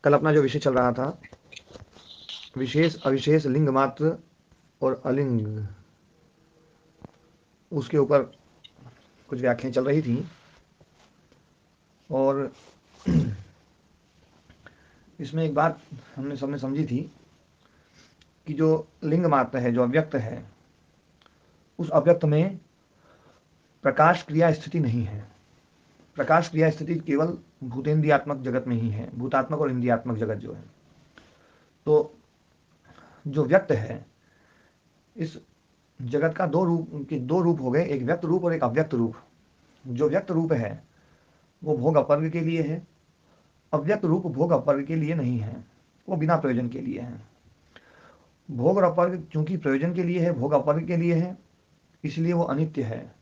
कल अपना जो विषय चल रहा था, विशेष अविशेष लिंग मात्र और अलिंग, उसके ऊपर कुछ व्याख्याएं चल रही थी। और इसमें एक बात हमने सबने समझी थी कि जो लिंग मात्र है, जो अव्यक्त है, उस अव्यक्त में प्रकाश क्रिया स्थिति नहीं है। प्रकाश क्रिया स्थिति केवल भूतेंद्रियात्मक जगत में ही है, भूतात्मक और इंद्रियात्मक जगत जो है। तो जो व्यक्त है, इस जगत का दो रूप हो गए, एक व्यक्त रूप और एक अव्यक्त रूप। जो व्यक्त रूप है वो भोग अपर्ग के लिए है, अव्यक्त रूप भोग अपर्ग के लिए नहीं है, वो बिना प्रयोजन के लिए है। भोग और अपर्ग चूंकि प्रयोजन के लिए है, भोग अपर्ग के लिए है, इसलिए वो अनित्य है।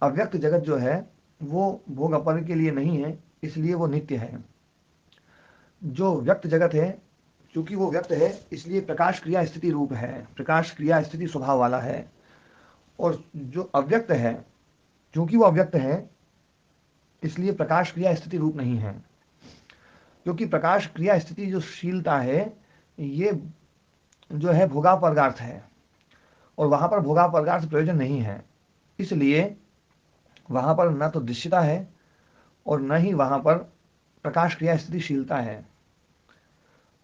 अव्यक्त जगत जो है वो भोग अपर्ग के लिए नहीं है, इसलिए वो नित्य है। जो व्यक्त जगत है, चूंकि वो व्यक्त है इसलिए प्रकाश क्रिया स्थिति रूप है, प्रकाश क्रिया स्थिति स्वभाव वाला है। और जो अव्यक्त है, चूंकि वो अव्यक्त है इसलिए प्रकाश क्रिया स्थिति रूप नहीं है। क्योंकि प्रकाश क्रिया स्थिति जो शीलता है, ये जो है भोगापर्गार्थ है, और वहां पर भोगापर्गार्थ प्रयोजन नहीं है, इसलिए वहां पर न तो दृश्यता है और न ही वहां पर प्रकाश क्रिया स्थितिशीलता है,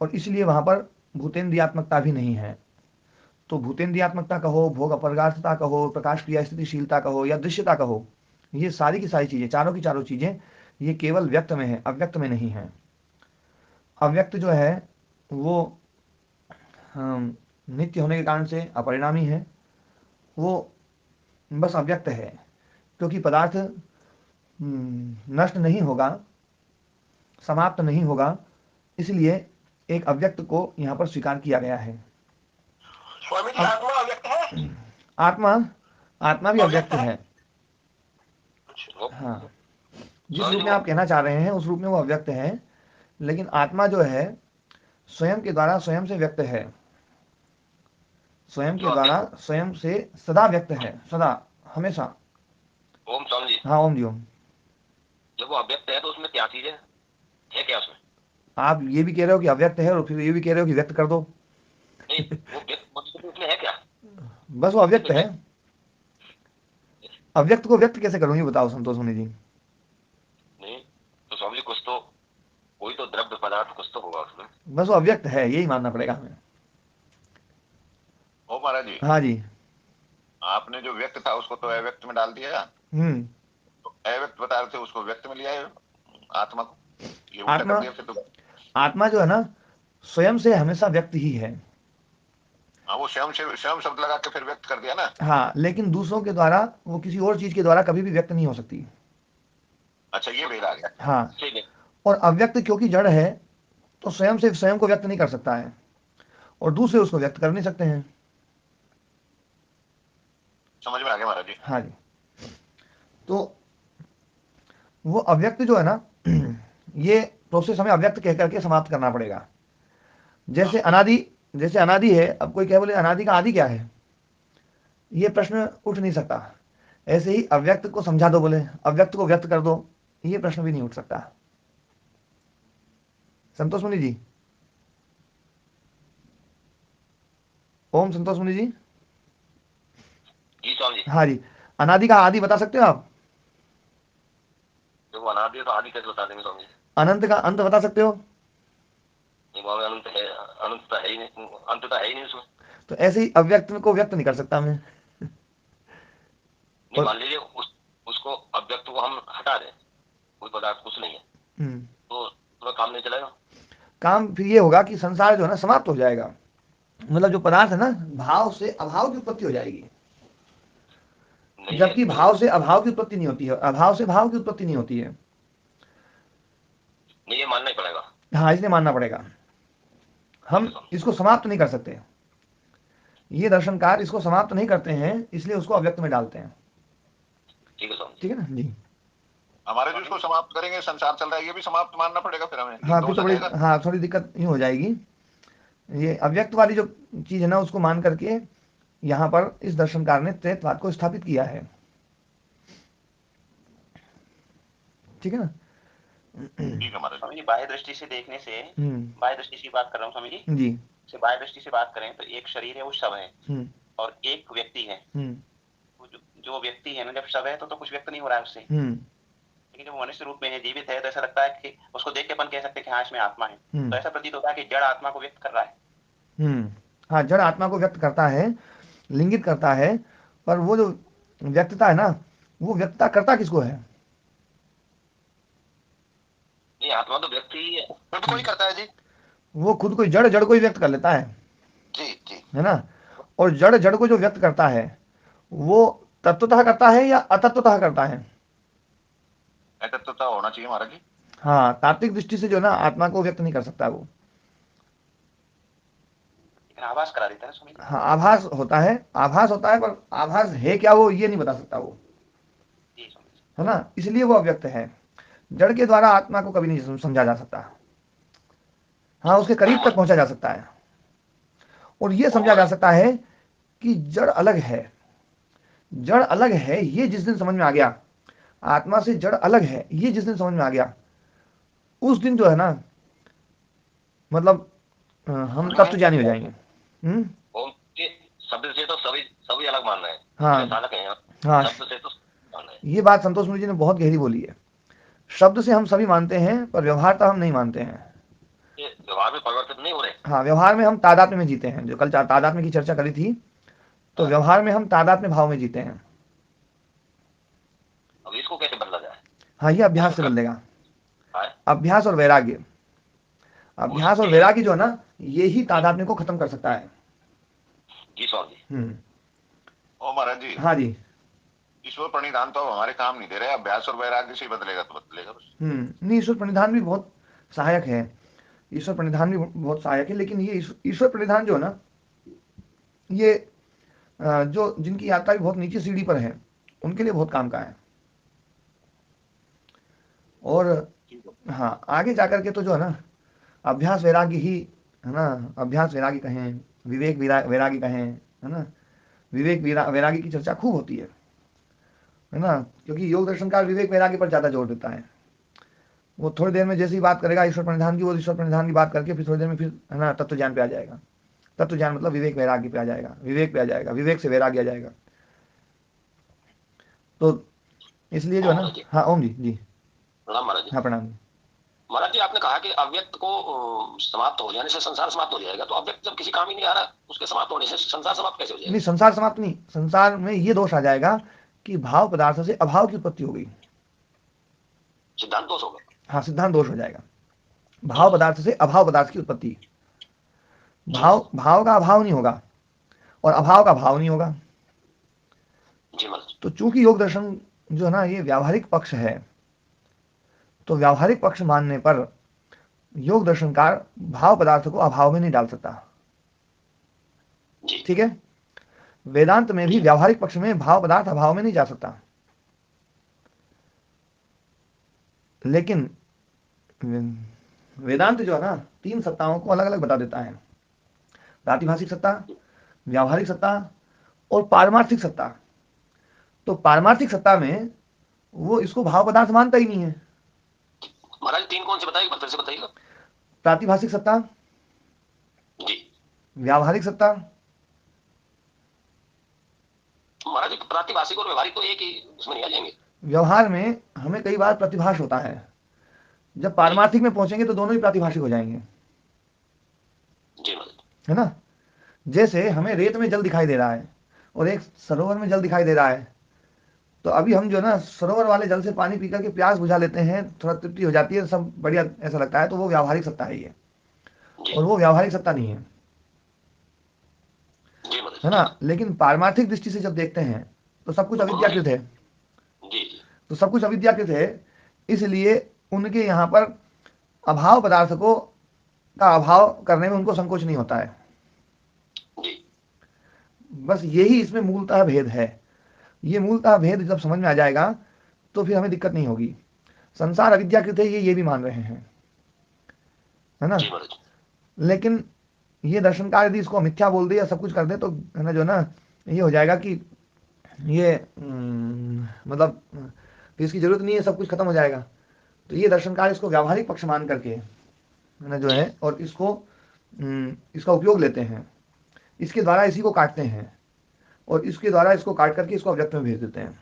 और इसलिए वहां पर भूतेन्द्रियात्मकता भी नहीं है। तो भूतेन्द्रियात्मकता कहो, भोग अपरगार्थता कहो, प्रकाश क्रिया स्थितिशीलता कहो या दृश्यता कहो, ये सारी की सारी चीजें, चारों की चारों चीजें, ये केवल व्यक्त में है, अव्यक्त में नहीं है। अव्यक्त जो है वो नित्य होने के कारण से अपरिणामी है, वो बस अव्यक्त है। क्योंकि पदार्थ नष्ट नहीं होगा, समाप्त नहीं होगा, इसलिए एक अव्यक्त को यहां पर स्वीकार किया गया है। स्वामी जी, आत्मा अव्यक्त है? आत्मा आत्मा भी अव्यक्त है। अच्छा, हाँ, जिस रूप में आप कहना चाह रहे हैं उस रूप में वो अव्यक्त है, लेकिन आत्मा जो है स्वयं के द्वारा स्वयं से व्यक्त है, स्वयं के द्वारा स्वयं से सदा व्यक्त है, सदा, हमेशा। ओम स्वामी जी, हाँ, ओम जी ओम। जब वो अव्यक्त है तो उसमें क्या चीज है क्या उसमें? आप ये भी कह रहे हो कि अव्यक्त है और फिर ये भी कह रहे हो कि व्यक्त कर दो। नहीं, वो व्यक्त मतलब उसमें है क्या? बस वो अव्यक्त उसमें है। व्यक्त अव्यक्त को व्यक्त कैसे करूं, ये बताओ संतोष मुनि जी। नहीं, तो स्वामी जी कुछ तो, कोई तो द्रव्य पदार्थ कुछ तो होगा उसमें। बस वो अव्यक्त है, यही मानना पड़ेगा हमें। ओ महाराज जी, हाँ जी। आपने जो व्यक्त था उसको तो अव्यक्त में डाल दिया, हम्म। तो अव्यक्त बता रहे थे उसको व्यक्त में लिया है, आत्मा को। ये उल्टा कर आत्मा दिया फिर तो। आत्मा जो है ना, स्वयं से हमेशा व्यक्त ही है। हाँ, वो स्वयं से स्वयं शब्द लगा के फिर व्यक्त कर दिया ना। हाँ, लेकिन दूसरों के द्वारा, वो किसी और चीज के द्वारा कभी भी व्यक्त नहीं हो सकती। अच्छा, ये भेद आ गया। हाँ, ठीक है, और अव्यक्त क्योंकि जड़ है, तो स्वयं से स्वयं को व्यक्त नहीं कर सकता है, और दूसरे उसको व्यक्त कर नहीं सकते हैं। समझ में आ गया महाराज जी। हाँ जी। तो वो अव्यक्त जो है ना, ये प्रोसेस हमें अव्यक्त कह करके समाप्त करना पड़ेगा। हाँ, जैसे अनादि, जैसे अनादि है, अब कोई कह बोले अनादि का आदि क्या है, ये प्रश्न उठ नहीं सकता। ऐसे ही अव्यक्त को समझा दो, बोले अव्यक्त को व्यक्त कर दो, ये प्रश्न भी नहीं उठ सकता। संतोष मुनि जी, ओम संतोष मुनि जी। जी स्वामी जी। हाँ जी, अनादि का आदि बता सकते हो आप? जो अनादि है तो आदि कैसे बता देंगे स्वामी जी? अनंत का अंत बता सकते हो? नहीं, वहां अनंत है, अनंत तो है ही नहीं, अंत तो है ही नहीं उसमें। तो ऐसे ही अव्यक्त को व्यक्त नहीं कर सकता मैं। नहीं, और मान लीजिए उसको अव्यक्त को हम हटा दें, कोई पदार्थ कुछ नहीं है, तो पूरा काम नहीं चलेगा। काम फिर ये होगा कि संसार जो है ना समाप्त हो जाएगा। मतलब जो पदार्थ है ना, भाव से अभाव की उत्पत्ति हो जाएगी, नहीं है जबकि तो भाव से अभाव की उत्पत्ति नहीं होती है, अभाव से भाव की उत्पत्ति नहीं होती है। नहीं, ये मानना ही पड़ेगा। हाँ, इसलिए मानना पड़ेगा। ठीक हम है स्वामी। इसको समाप्त नहीं कर सकते, ये दर्शनकार इसको समाप्त नहीं करते हैं, इसलिए उसको अव्यक्त में डालते हैं। ठीक है स्वामी। ठीक है ना जी। हमारे जो इसको समाप्त करेंगे, संसार चल रहा है, ये भी समाप्त मानना पड़ेगा फिर हमें, ये हाँ, फिर दोष तो आ बड़ी, जाएगा। हाँ थोड़ी दिक्कत ही हो जाएगी। ये अव्यक्त वाली जो चीज है ना, उसको मान करके यहाँ पर इस दर्शनकार ने त्रैतवाद को स्थापित किया है। ठीक है ना। ठीक है महाराज। स्वामी जी बाह्य दृष्टि से देखने से, बाह्य दृष्टि से बात कर रहा हूँ स्वामी जी जी से बाह्य दृष्टि से बात करें तो एक शरीर है वो शव है और एक व्यक्ति है। जो व्यक्ति है ना, जब शव है तो कुछ व्यक्त नहीं हो रहा है उससे, लेकिन जब मनुष्य रूप में है, जीवित है, तो ऐसा लगता है कि उसको देख के अपन कह सकते हैं कि हाँ इसमें आत्मा है। तो ऐसा प्रतीत होता है कि जड़ आत्मा को व्यक्त कर रहा है। हाँ, जड़ आत्मा को व्यक्त करता है, लिंगित करता है, पर वो जो व्यक्तता है ना, वो व्यक्तता करता किसको है? ये आत्मा तो व्यक्ति ही है, खुद को ही करता है जी। वो खुद को जड़ को ही व्यक्त कर लेता है जी जी, है ना। और जड़ को जो व्यक्त करता है वो तत्वतः करता है या अतत्वतः करता है? अतत्वतः होना चाहिए महाराज जी। हाँ, तात्विक दृष्टि से जो ना आत्मा को व्यक्त नहीं कर सकता वो, आभास करा देता है स्वामी जी। हाँ, आभास होता है, पर आभास है क्या वो ये नहीं बता सकता वो, है ना। इसलिए वो अव्यक्त है। जड़ के द्वारा आत्मा को कभी नहीं समझा जा सकता। हाँ, उसके करीब तक पहुंचा जा सकता है और ये समझा जा सकता है कि जड़ अलग है। जड़ अलग है ये जिस दिन समझ में आ गया, आत्मा से जड़ अलग है ये जिस दिन समझ में आ गया, उस दिन जो है ना, मतलब हम तत्व ज्ञानी हो जाएंगे। शब्द से तो सभी सभी अलग मान रहे हैं। हाँ साधक हैं। हाँ, शब्द से तो मान रहे हैं। ये बात संतोष मुनि जी ने बहुत गहरी बोली है। शब्द से हम सभी मानते हैं पर व्यवहारता हम नहीं मानते हैं। व्यवहार में परिवर्तित नहीं हो रहे। हाँ, व्यवहार में हम तादात्म्य में जीते हैं, जो कल तादात्म्य की चर्चा करी थी, तो व्यवहार में हम तादात्म्य भाव में जीते हैं। अब इसको कैसे बदला जाए? हाँ, ये अभ्यास से बदलेगा। अभ्यास और वैराग्य, अभ्यास और वैराग्य जो है ना, ये ही तादात्म्य को खत्म कर सकता है। जी स्वामी। ओ महाराज जी। हाँ जी। ईश्वर प्रणिधान तो हमारे काम नहीं दे रहे, अभ्यास और वैराग्य से बदलेगा तो बदलेगा बस। नहीं, ईश्वर प्रणिधान भी बहुत सहायक है, ईश्वर प्रणिधान भी बहुत सहायक है, लेकिन ये ईश्वर प्रणिधान जो है ना, ये जो जिनकी यात्रा भी बहुत नीचे सीढ़ी पर है उनके लिए बहुत काम का है। और हाँ, आगे जाकर के तो जो है ना, अभ्यास वैराग्य ही है ना, अभ्यास वैराग्य कहें, विवेक वैराग्य कहें, है ना, विवेक वैराग्य की चर्चा खूब होती है ना, क्योंकि योग दर्शनकार विवेक वैराग्य पर ज़्यादा जोर देता है। वो थोड़ी देर में जैसे ही बात करेगा ईश्वर प्रणिधान की, वो ईश्वर प्रणिधान की बात करके फिर थोड़ी देर में फिर है ना तत्व ज्ञान पे आ जाएगा। तत्व ज्ञान मतलब विवेक वैराग्य पे आ जाएगा, विवेक पे आ जाएगा, विवेक से वैराग्य आ जाएगा। तो इसलिए जो है ना, हाँ ओम जी जी प्रणाम महाराज जी। हाँ प्रणाम जी। महाराज जी आपने कहा कि अव्यक्त को समाप्त हो जाने से संसार समाप्त हो जाएगा, तो अव्यक्त जब किसी काम ही नहीं आ रहा, उसके समाप्त होने से संसार समाप्त कैसे हो जाएगा? नहीं, संसार समाप्त नहीं, संसार में ये दोष आ जाएगा कि भाव पदार्थ से अभाव की उत्पत्ति हो गई, सिद्धांत दोष होगा। हाँ, सिद्धांत दोष हो जाएगा। भाव पदार्थ से अभाव पदार्थ की उत्पत्ति, भाव का अभाव नहीं होगा और अभाव का भाव नहीं होगा। तो चूंकि योग दर्शन जो है ना ये व्यावहारिक पक्ष है, तो व्यावहारिक पक्ष मानने पर योग दर्शनकार भाव पदार्थ को अभाव में नहीं डाल सकता। ठीक है, वेदांत में भी व्यावहारिक पक्ष में भाव पदार्थ अभाव में नहीं जा सकता, लेकिन वेदांत जो है ना 3 सत्ताओं को अलग अलग बता देता है, प्रातिभाषिक सत्ता, व्यावहारिक सत्ता और पारमार्थिक सत्ता। तो पारमार्थिक सत्ता में वो इसको भाव पदार्थ मानता ही नहीं है। महाराज 3 कौन से बताइएगा, फिर से बताइएगा। प्रातिभाषिक सत्ता जी, व्यावहारिक सत्ता। महाराज प्रातिभाषिक और व्यवहारिक तो एक ही उसमें नहीं आ जाएंगे। व्यवहार में हमें कई बार प्रतिभाष होता है, जब पारमार्थिक में पहुंचेंगे तो दोनों ही प्रातिभाषिक हो जाएंगे। जी है ना, जैसे हमें रेत में जल दिखाई दे रहा है और एक सरोवर में जल दिखाई दे रहा है, तो अभी हम जो है ना सरोवर वाले जल से पानी पी करके प्यास बुझा लेते हैं, थोड़ा तृप्ति हो जाती है, सब बढ़िया ऐसा लगता है, तो वो व्यावहारिक सत्ता है ये, और वो व्यावहारिक सत्ता नहीं है ना। लेकिन पारमार्थिक दृष्टि से जब देखते हैं तो सब कुछ अविद्याकृत है, तो सब कुछ अविद्याकृत है, इसलिए उनके यहाँ पर अभाव पदार्थ को का अभाव करने में उनको संकोच नहीं होता है। बस यही इसमें मूलतः भेद है। ये मूलतः भेद जब समझ में आ जाएगा तो फिर हमें दिक्कत नहीं होगी। संसार अविद्याकृत है ये भी मान रहे हैं, है ना, लेकिन ये दर्शनकार यदि इसको मिथ्या बोल दे या सब कुछ कर दे तो है ना, जो ना ये हो जाएगा कि ये मतलब इसकी जरूरत नहीं है, सब कुछ खत्म हो जाएगा। तो ये दर्शनकार इसको व्यावहारिक पक्ष मान करके ना जो है, और इसका उपयोग लेते हैं, इसके द्वारा इसी को काटते हैं, और इसके द्वारा इसको काट करके इसको अव्यक्त में भेज देते हैं।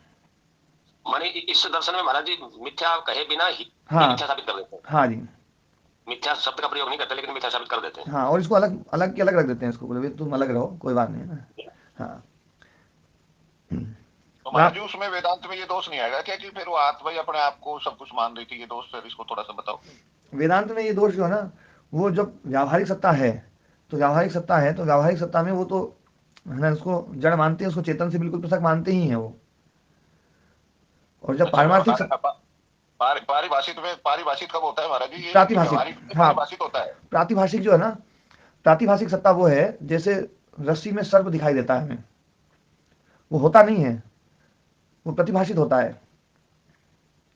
माने इस दर्शन में महाराज जी मिथ्या कहे बिना ही हाँ, मिथ्या साबित कर देते हैं। हाँ जी, मिथ्या शब्द का प्रयोग नहीं करते, लेकिन मिथ्या साबित कर देते हैं। हाँ, और इसको अलग अलग के अलग रख देते हैं, इसको बोले तुम अलग रहो, कोई बात नहीं है ना। हाँ, तो महाराज जी उसमें वेदांत में ये दोष नहीं आएगा क्या कि फिर वो आत्मा ही अपने आप को सब कुछ मान रही थी, ये दोष फिर इसको थोड़ा सा बताओ। वेदांत में ये दोष जो है ना, वो जब व्यावहारिक सत्ता है, तो व्यावहारिक सत्ता है, तो व्यावहारिक सत्ता में वो तो है ना, उसको जड़ मानते हैं, उसको चेतन से बिल्कुल पृथक मानते ही हैं वो। और जब पारमार्थिक पारिभाषिक कब होता है महाराज जी? प्रातिभाषिक, हाँ, पारिभाषिक होता है। प्रातिभाषिक जो है ना, प्रातिभाषिक सत्ता वो है जैसे रस्सी में सर्प दिखाई देता है हमें, वो होता नहीं है, वो प्रतिभाषित होता है,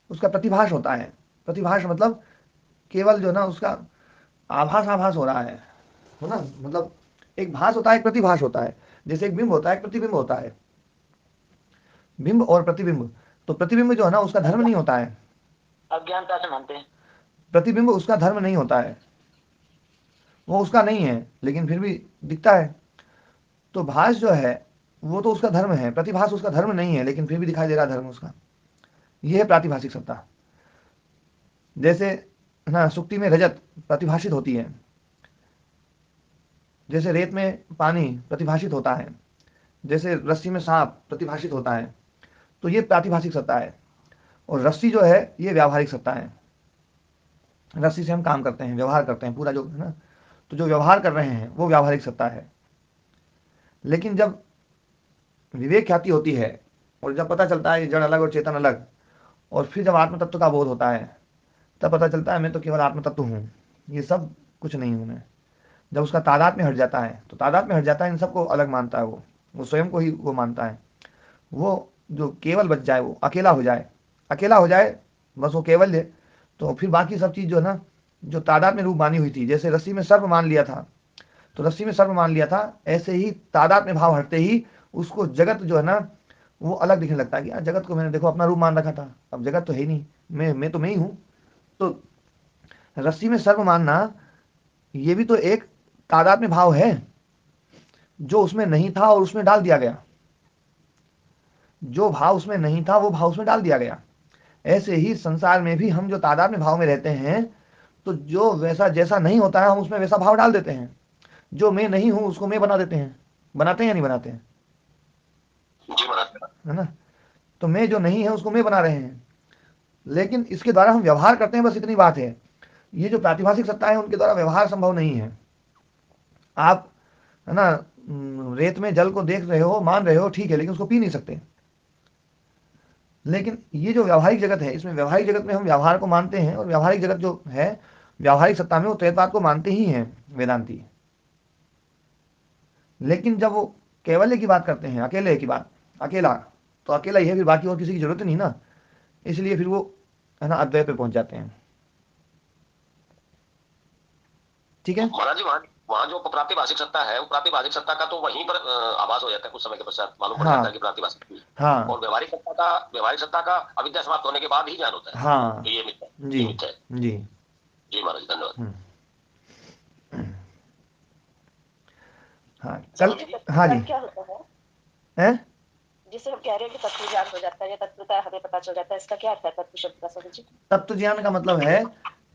उसका प्रतिभाष होता है। प्रतिभाष मतलब केवल जो ना उसका आभास हो रहा है ना, मतलब एक भास होता है, एक प्रतिभाष होता है, जैसे एक बिंब होता है, एक प्रतिबिंब होता है, बिंब और प्रतिबिंब। तो प्रतिबिंब जो है ना उसका धर्म नहीं होता है, अज्ञानता से मानते हैं। प्रतिबिंब उसका धर्म नहीं होता है, वो उसका नहीं है, लेकिन फिर भी दिखता है। तो भास जो है वो तो उसका धर्म है, प्रतिभास उसका धर्म नहीं है, लेकिन फिर भी दिखाई दे रहा धर्म उसका। यह है प्रातिभाषिक सत्ता। जैसे ना सुक्ति में रजत प्रतिभाषित होती है, जैसे रेत में पानी प्रतिभाषित होता है, जैसे रस्सी में सांप प्रतिभाषित होता है। तो ये प्रातिभाषिक सत्ता है, और रस्सी जो है ये व्यावहारिक सत्ता है। रस्सी से हम काम करते हैं, व्यवहार करते हैं पूरा जो है ना, तो जो व्यवहार कर रहे हैं वो व्यावहारिक सत्ता है। लेकिन जब विवेक ख्याति होती है, और जब पता चलता है ये जड़ अलग और चेतन अलग, और फिर जब आत्म तत्व का बोध होता है, तब पता चलता है मैं तो केवल आत्म तत्व हूँ, ये सब कुछ नहीं हूँ मैं। जब उसका तादाद में हट जाता है, तो तादाद में हट जाता है, इन सबको अलग मानता है वो स्वयं को ही वो मानता है। वो जो केवल बच जाए, वो अकेला हो जाए, अकेला हो जाए, बस वो केवल है। तो फिर बाकी सब चीज़ जो है ना, जो तादाद में रूप मानी हुई थी, जैसे रस्सी में सर्प मान लिया था, तो रस्सी में सर्प मान लिया था, ऐसे ही तादाद में भाव हटते ही उसको जगत जो है ना वो अलग दिखने लगता है कि यार जगत को मैंने देखो अपना रूप मान रखा था, अब जगत तो है ही नहीं, मैं तो मैं ही हूँ। तो रस्सी में सर्प मानना ये भी तो एक तादाद में भाव है, जो उसमें नहीं था और उसमें डाल दिया गया। जो भाव उसमें नहीं था वो भाव उसमें डाल दिया गया। ऐसे ही संसार में भी हम जो तादाद में भाव में रहते हैं, तो जो वैसा जैसा नहीं होता है हम उसमें वैसा भाव डाल देते हैं। जो मैं नहीं हूं उसको मैं बना देते हैं। बनाते हैं या नहीं बनाते हैं? है ना? तो मैं जो नहीं है उसको मैं बना रहे हैं, लेकिन इसके द्वारा हम व्यवहार करते हैं, बस इतनी बात है। ये जो प्रातिभाषिक सत्ता है उनके द्वारा व्यवहार संभव नहीं है। आप है ना रेत में जल को देख रहे हो, मान रहे हो, ठीक है, लेकिन उसको पी नहीं सकते। लेकिन ये जो व्यावहारिक जगत है, इसमें व्यावहारिक जगत में हम व्यवहार को मानते हैं, और व्यावहारिक जगत जो है व्यावहारिक सत्ता में वो त्रैतवाद को मानते ही हैं वेदांती। लेकिन जब वो कैवल्य की बात करते हैं, अकेले की बात, अकेला तो अकेला ही है, फिर बाकी और किसी की जरूरत नहीं ना, इसलिए फिर वो है ना अद्वैत पे पहुंच जाते हैं। ठीक है महाराज जी, वहाँ जो प्रातिभाषिक सत्ता है, वो प्रातिभाषिक सत्ता का तो वहीं पर आभास हो जाता है, कुछ समय के पश्चात मालूम पड़ जाता है कि प्रातिभाषिक। हाँ, और व्यवहारिक सत्ता का अविद्या समाप्त होने के बाद ही ज्ञान होता है। हाँ, तो ये मिथ्या है। जी जी जी महाराज, धन्यवाद। हाँ, कल हाँ जी क्या होता है जिसे हम कह रहे हैं कि तत्व ज्ञान हो जाता है या तत्वता हमें पता चल जाता है, इसका क्या अर्थ है तत्व शब्द का? समझिए, तत्व ज्ञान का मतलब है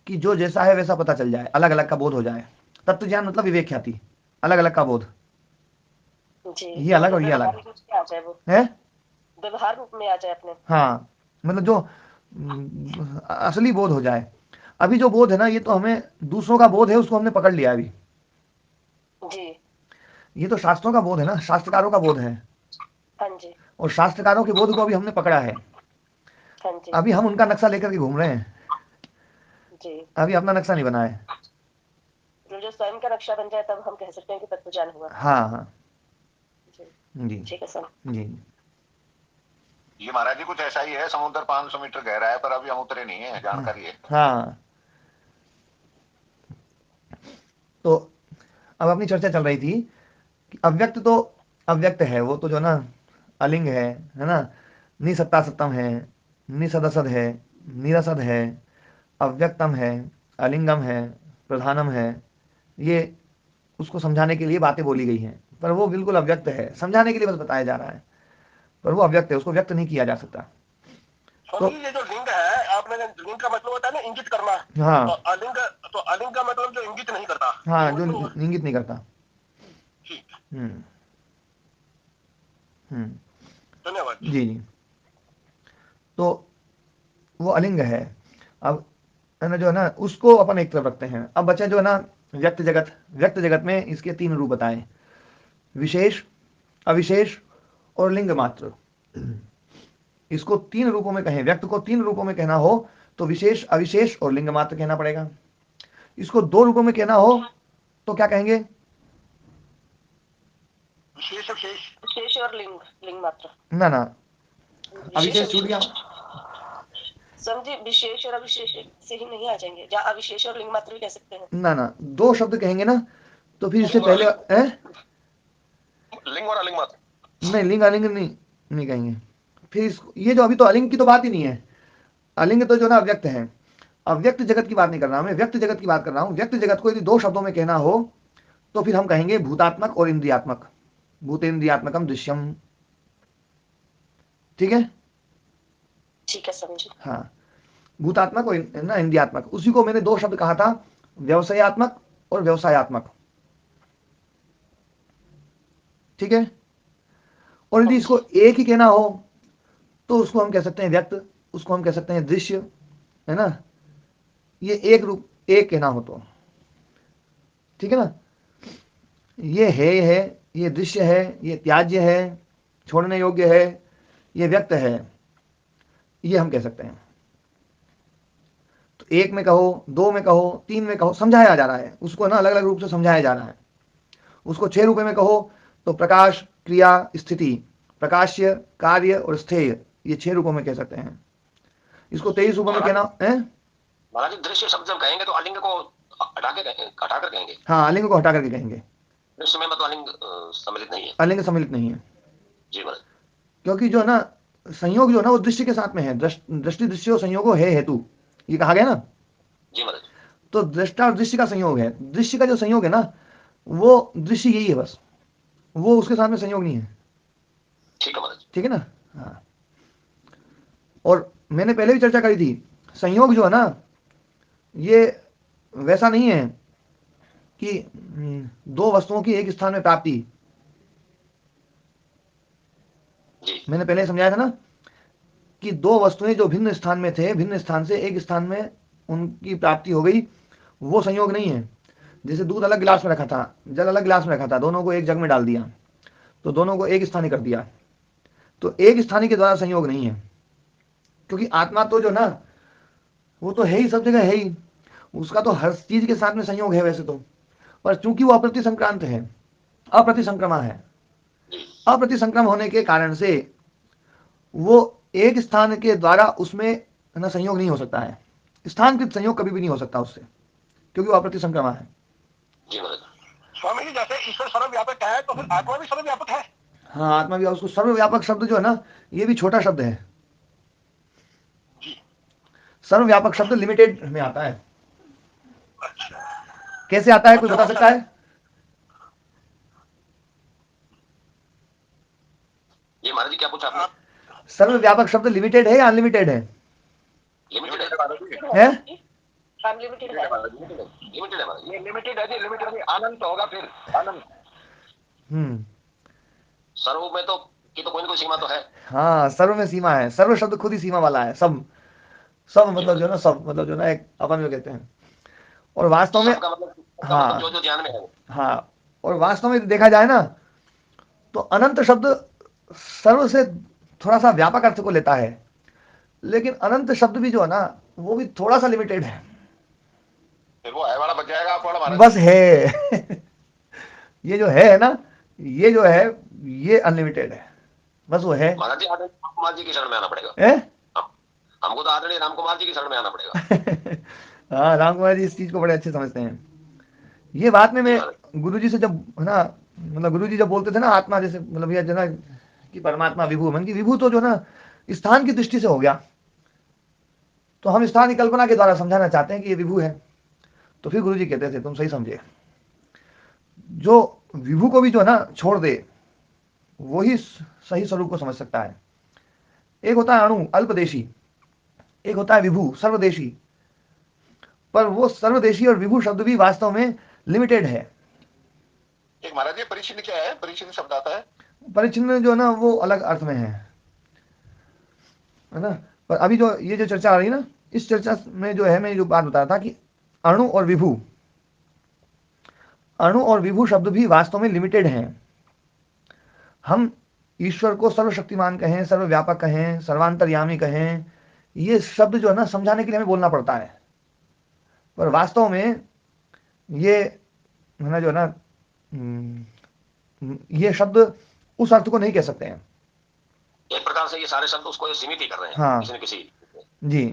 कि जो जैसा है वैसा पता चल जाए, अलग अलग का बोध हो जाए। तत्व ज्ञान मतलब विवेक ख्याति, अलग अलग का बोध। जी, ये अलग और ये अलग आ जाए, वो है व्यवहार रूप में आ जाए अपने। हाँ, मतलब जो असली बोध हो जाए। अभी जो बोध है ना, ये तो हमें दूसरों का बोध है, उसको हमने पकड़ लिया अभी जी। ये तो शास्त्रों का बोध है ना, शास्त्रकारों का बोध है। हाँ जी। और शास्त्रकारों के बोध को अभी हमने पकड़ा है। हाँ जी। अभी हम उनका नक्शा लेकर के घूम रहे हैं जी। अभी अपना नक्शा नहीं बना है। जो स्वयं का नक्शा बन जाए तब हम कह सकते हैं कि तत्व ज्ञान हुआ। हाँ हाँ जी, ठीक है सर जी। ये महाराज जी कुछ ऐसा ही है, समुद्र 500 मीटर गहरा है, पर अभी हम उतरे नहीं है, जानकारी है। हाँ, तो अब अपनी चर्चा चल रही थी कि अव्यक्त तो अव्यक्त है, वो तो जो ना अलिंग है ना, निसत्ता सत्तम है, निसदसद है, निरसद है, अव्यक्तम है, अलिंगम है, प्रधानम है, ये उसको समझाने के लिए बातें बोली गई हैं, पर वो बिल्कुल अव्यक्त है, समझाने के लिए बस बताया जा रहा है, पर वो अव्यक्त है, उसको व्यक्त नहीं किया जा सकता। तो ये जो लिंग है, आपने लिंग का मतलब होता है ना इंगित करना। हाँ, तो अलिंग का मतलब जो इंगित नहीं करता। हाँ, जो इंगित नहीं करता। धन्यवाद जी जी। तो वो अलिंग है। अब है ना, जो है ना, उसको अपन एक तरफ रखते हैं। अब बच्चे जो है ना व्यक्त जगत, व्यक्त जगत में इसके 3 रूप बताएं, विशेष, अविशेष और लिंग मात्र। इसको 3 रूपों में कहें, व्यक्त को 3 रूपों में कहना हो तो विशेष, अविशेष और लिंग मात्र कहना पड़ेगा। इसको 2 रूपों में कहना हो तो क्या कहेंगे? विशेष और लिंग मात्र। ना ना, अविशेष छूट गया। समझे, विशेष और अविशेष से ही नहीं आ जाएंगे, या अविशेष और लिंग मात्र भी कह सकते हैं। ना ना, 2 शब्द कहेंगे ना, तो फिर इससे पहले लिंग और अलिंग मात्र नहीं, लिंग अलिंग नहीं कहेंगे। फिर ये जो अभी तो अलिंग की तो बात ही नहीं है, अलिंग तो जो ना अव्यक्त है। अव्यक्त जगत की बात नहीं कर रहा हूं मैं, व्यक्त जगत की बात कर रहा हूं। व्यक्त जगत को यदि 2 शब्दों में कहना हो तो फिर हम कहेंगे भूतात्मक और इंद्रियात्मक। भूतेन्द्रियात्मकम दृश्यम। ठीक है, ठीक है, समझे। हाँ, भूतात्मक और ना इंद्रियात्मक, उसी को मैंने 2 शब्द कहा था, व्यवसायत्मक और व्यवसायत्मक। ठीक है, और यदि इसको एक ही कहना हो तो उसको हम कह सकते हैं व्यक्त, उसको हम कह सकते हैं दृश्य, है ना। ये एक रूप, एक कहना हो तो ठीक है ना। ये है, ये दृश्य है, ये त्याज्य है, छोड़ने योग्य है, ये व्यक्त है, ये हम कह सकते हैं। तो 1 में कहो, 2 में कहो, 3 में कहो, समझाया जा रहा है उसको ना, अलग अलग रूप से समझाया जा रहा है उसको। 6 रूप में कहो तो प्रकाश, क्रिया, स्थिति, प्रकाश्य, कार्य और स्थेय, ये 6 रूपों में कह सकते हैं। इसको 23 रूपों में कहना है। महाराज दृश्य शब्द जब कहेंगे तो अलिंग को हटाकर कहेंगे। हाँ, अलिंग को हटा करके कहेंगे। दृश्य में मतलब अलिंग सम्मिलित नहीं है। अलिंग सम्मिलित नहीं है जी महाराज, क्योंकि जो ना संयोग जो ना वो दृश्य के साथ में है। दृष्टि दृश्यो संयोगो है हेतु, ये कहा गया ना। जी महाराज। तो दृष्टा और दृश्य का संयोग है। दृश्य का जो संयोग है ना, वो दृश्य यही है बस, वो उसके साथ में संयोग नहीं है। ठीक है महाराज, ठीक है ना। हाँ, और मैंने पहले भी चर्चा करी थी, संयोग जो है ना, ये वैसा नहीं है कि 2 वस्तुओं की एक स्थान में प्राप्ति। मैंने पहले समझाया था ना कि 2 वस्तुएं जो भिन्न स्थान में थे, भिन्न स्थान से एक स्थान में उनकी प्राप्ति हो गई, वो संयोग नहीं है। जैसे दूध अलग गिलास में रखा था, जल अलग गिलास में रखा था, दोनों को एक जग में डाल दिया तो दोनों को एक स्थानीय कर दिया, तो एक स्थानीय के द्वारा संयोग नहीं है। क्योंकि आत्मा तो जो ना, वो तो है ही, सब जगह है ही, उसका तो हर चीज के साथ में संयोग है वैसे तो, पर चूंकि वो अप्रतिसंक्रांत है, अप्रतिसंक्रमा है, अप्रतिसंक्रम होने के कारण से वो एक स्थान के द्वारा उसमें ना संयोग नहीं हो सकता है। स्थानकृत संयोग कभी भी नहीं हो सकता उससे, क्योंकि वो अप्रतिसंक्रमा है। स्वामी जी, जैसे ईश्वर सर्वव्यापक है तो फिर आत्मा भी सर्वव्यापक है। हाँ, आत्मा भी, उसको सर्वव्यापक शब्द जो है ना, ये भी छोटा शब्द है। सर्वव्यापक शब्द लिमिटेड में आता है। कैसे आता है, कोई बता सकता है? ये महाराज जी क्या पूछा आपने? सर्वव्यापक शब्द लिमिटेड है या अनलिमिटेड है? लिमिटेड है? अनलिमिटेड है। लिमिटेड है महाराज, ये लिमिटेड है जी, लिमिटेड है, अनंत होगा फिर, अनंत। सर्व में तो की तो कोई ना कोई सीमा तो है। हाँ, सर्व में सीमा है, सर्व शब्द खुद ही सीमा वाला है। सब मतलब जो ना, सब मतलब जो ना, एक अपन में कहते हैं। और वास्तव में हाँ, जो ज्ञान में है। हाँ, और वास्तव में देखा जाए ना तो अनंत शब्द सर्व से थोड़ा सा व्यापक अर्थ को लेता है, लेकिन अनंत शब्द भी जो है ना, वो भी थोड़ा सा लिमिटेड है। फिर वो है वाला बच जाएगा आप वाला बस है ये जो है ना, ये जो है, ये अनलिमिटेड है, बस वो है। महाराज जी, राम कुमार जी की शरण में आना पड़ेगा। हमको तो आदरणीय राम कुमार जी की शरण में आना पड़ेगा। हाँ, राम कुमार जी इस चीज को बड़े अच्छे समझते हैं। ये बात में मैं गुरुजी से जब है ना, मतलब गुरुजी जब बोलते थे ना आत्मा, जैसे मतलब ये जो ना कि परमात्मा विभू, मन की विभू तो जो ना स्थान की दृष्टि से हो गया, तो हम स्थान की कल्पना के द्वारा समझाना चाहते हैं कि ये विभू है। तो फिर गुरुजी कहते थे तुम सही समझे, जो विभू को भी जो है ना छोड़ दे वही सही स्वरूप को समझ सकता है। एक होता है अणु अल्पदेशी, एक होता है विभू सर्वदेशी। पर वो सर्वदेशी और विभू शब्द भी वास्तव में लिमिटेड है। एक महाराज, ये परिचिन्न क्या है? परिचिन्न शब्द आता है, परिचिन्न जो है ना वो अलग अर्थ में है ना। पर अभी जो ये जो चर्चा आ रही है ना, इस चर्चा में जो है मैं जो बात बता रहा था कि अणु और विभू, अणु और विभू शब्द भी वास्तव में लिमिटेड हैं। हम ईश्वर को सर्वशक्तिमान कहें, सर्वव्यापक कहें, सर्वांतर्यामी कहें, ये शब्द जो है ना समझाने के लिए हमें बोलना पड़ता है। पर वास्तव में ये है ना जो है ना ये शब्द उस अर्थ को नहीं कह सकते हैं। एक प्रकार से ये सारे शब्द उसको सीमित ही कर रहे हैं। हाँ किसी न किसी जी।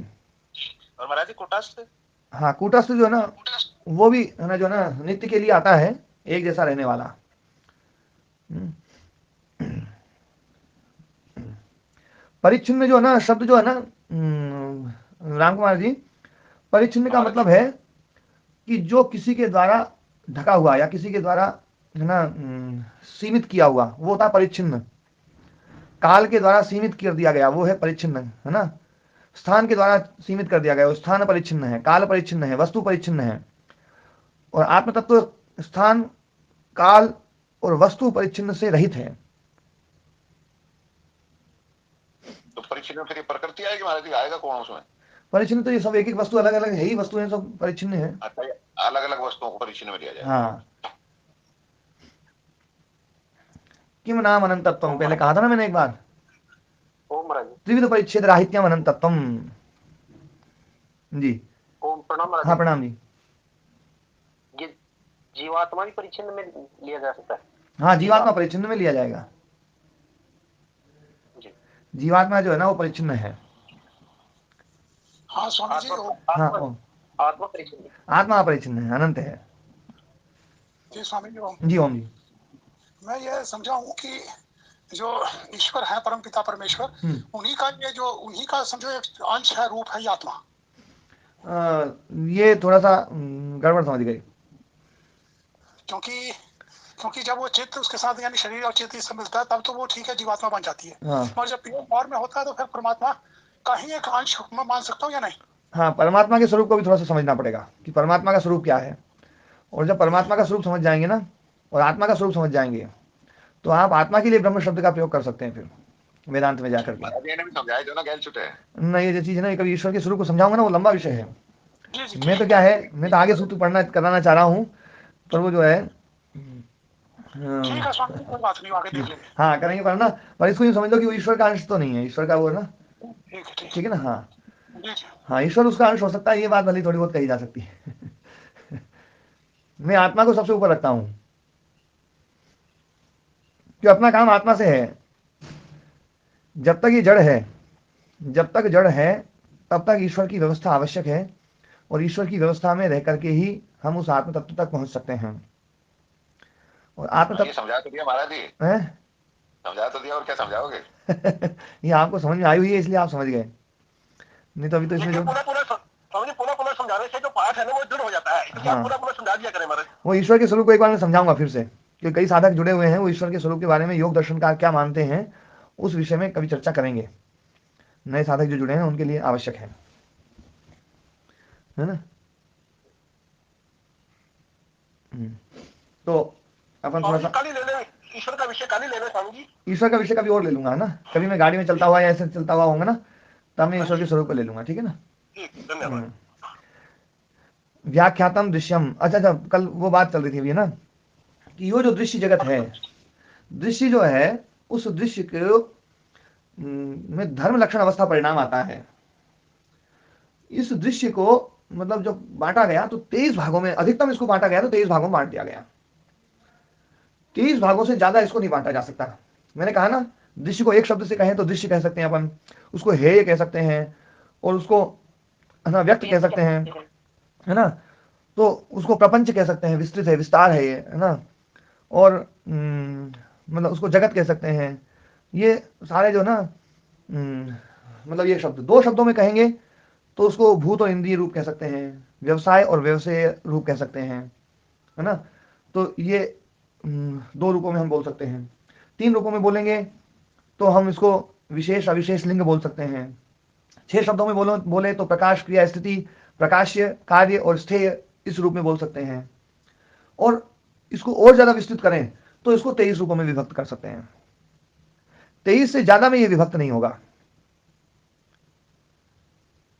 और महाराज जी कूटस्थ, हाँ कूटस्थ जो है ना वो भी है ना जो है ना नित्य के लिए आता है, एक जैसा रहने वाला। परिच्छिन्न जो है ना शब्द जो है ना राम कुमार जी, परिच्छिन्न का मतलब है कि जो किसी के द्वारा ढका हुआ या किसी के द्वारा है ना सीमित किया हुआ, वो होता है परिच्छिन्न। काल के द्वारा सीमित कर दिया गया वो है परिच्छिन्न, है ना। स्थान के द्वारा सीमित कर दिया गया वो स्थान परिच्छिन्न है, काल परिच्छिन्न है, वस्तु परिच्छिन्न है। और आत्म तत्व स्थान, काल और वस्तु परिच्छिन्न से रहित है। तो परिच्छिन्न फिर प्रकृति आएगी महाराज जी, आएगा कौन उसमें? परिच्छिन्न तो ये सब एक एक वस्तु अलग अलग है ही, वस्तु है सब परिच्छिन्न है। अलग अलग वस्तुओं को परिच्छिन्न में लिया जाए। हाँ किम नाम अनंतत्वम, पहले कहा था ना मैंने एक बार, त्रिविध परिच्छेद राहित्यम अनंतत्वम। जी ओम प्रणाम। हाँ प्रणाम जी। ये जीवात्मा भी परिच्छिन्न में लिया जा सकता है? हाँ जीवात्मा परिच्छिन्न में लिया जाएगा। जीवात्मा जो है ना वो परिच्छिन्न है। हाँ स्वामी जी। हाँ आत्मा परिच्छिन्न, आत्मा परिच्छिन्न है, अनंत है। जी स्वामी जी ओम। जी ओम जी। मैं ये समझा हूँ कि जो ईश्वर है परम पिता परमेश्वर, उन्हीं का ये जो उन्हीं का समझो एक अंश है, रूप है ये आत्मा। ये थोड़ा सा गड़बड़ समझ गई। क्योंकि जब वो चित्त उसके साथ यानी शरीर और चित्त इससे मिलता है तब तो वो ठीक है जीवात्मा बन जाती है। हाँ। और जब प्योर फॉर्म में होता है तो फिर परमात्मा का ही एक अंश मैं मान सकता हूँ या नहीं? हाँ परमात्मा के स्वरूप को भी थोड़ा सा समझना पड़ेगा कि परमात्मा का स्वरूप क्या है। और जब परमात्मा का स्वरूप समझ जाएंगे ना और आत्मा का स्वरूप समझ जाएंगे तो आप आत्मा के लिए ब्रह्म शब्द का प्रयोग कर सकते हैं फिर वेदांत में जाकर के। नहीं ये चीज ना कभी ईश्वर के स्वरूप को समझाऊंगा ना वो लंबा विषय है। मैं तो क्या है, मैं तो आगे सूत्र पढ़ना कराना चाह रहा हूँ, पर वो जो है हाँ करेंगे पढ़ना। पर इसको यूँ समझ लो कि वो ईश्वर का अंश तो नहीं है, ईश्वर का वो है ना, ठीक है ना। हाँ हाँ ईश्वर उसका अंश हो सकता है, ये बात भली थोड़ी बहुत कही जा सकती है। मैं आत्मा को सबसे ऊपर रखता हूँ कि अपना काम आत्मा से है। जब तक ये जड़ है, जब तक जड़ है तब तक ईश्वर की व्यवस्था आवश्यक है और ईश्वर की व्यवस्था में रह करके ही हम उस आत्म तत्व तक पहुंच सकते हैं। और आत्म तत्व समझा तो दिया महाराज जी, समझा तो दिया, और क्या समझाओगे? ये आपको समझ में आई हुई है इसलिए आप समझ गए, नहीं तो अभी तो इसमें जो पूरा समझाने से जो पाठ है ना वो दृढ़ हो जाता है। हाँ। पूरा समझा दिया करें महाराज। वो ईश्वर के स्वरूप को एक बार मैं समझाऊंगा फिर से, क्योंकि कई साधक जुड़े हुए हैं, वो ईश्वर के स्वरूप के बारे में योग दर्शनकार क्या मानते हैं उस विषय में कभी चर्चा करेंगे। नए साधक जो जुड़े हैं उनके लिए आवश्यक है ना। तो अपन थोड़ा सा ईश्वर का विषय काली ले लो स्वामी जी। ईश्वर का विषय कभी और ले लूंगा, है ना। कभी मैं गाड़ी में चलता हुआ या ऐसे चलता हुआ होगा ना तब मैं ईश्वर के स्वरूप को ले लूंगा, ठीक है ना। धन्यवाद। व्याख्यातम दृश्यम, अच्छा कल वो बात चल रही थी अभी ना कि यो जो दृश्य जगत है, दृश्य जो है उस दृश्य को में धर्म लक्षण अवस्था परिणाम आता है। इस दृश्य को मतलब जब बांटा गया तो 23 भागों में, अधिकतम इसको बांटा गया तो 23 भागों में बांट दिया गया। 23 भागों से ज्यादा इसको नहीं बांटा जा सकता। मैंने कहा ना दृश्य को एक शब्द से कहें तो दृश्य कह सकते हैं अपन, उसको हेय कह सकते हैं और उसको है ना व्यक्त कह सकते हैं, है ना। तो उसको प्रपंच कह सकते हैं, विस्तृत है, विस्तार है ये, है ना। और मतलब उसको जगत कह सकते हैं। ये सारे जो ना मतलब ये शब्द दो शब्दों में कहेंगे तो उसको भूत और इंद्रिय रूप कह सकते हैं, व्यवसाय और व्यवसाय रूप कह सकते हैं, है ना। तो ये 2 रूपों में हम बोल सकते हैं। 3 रूपों में बोलेंगे तो हम इसको विशेष अविशेष लिंग बोल सकते हैं। 6 शब्दों में बोले तो प्रकाश, क्रिया, स्थिति, प्रकाश्य, कार्य और स्थेय इस रूप में बोल सकते हैं। और इसको और ज्यादा विस्तृत करें तो इसको 23 रूपों में विभक्त कर सकते हैं। 23 से ज्यादा में ये विभक्त नहीं होगा।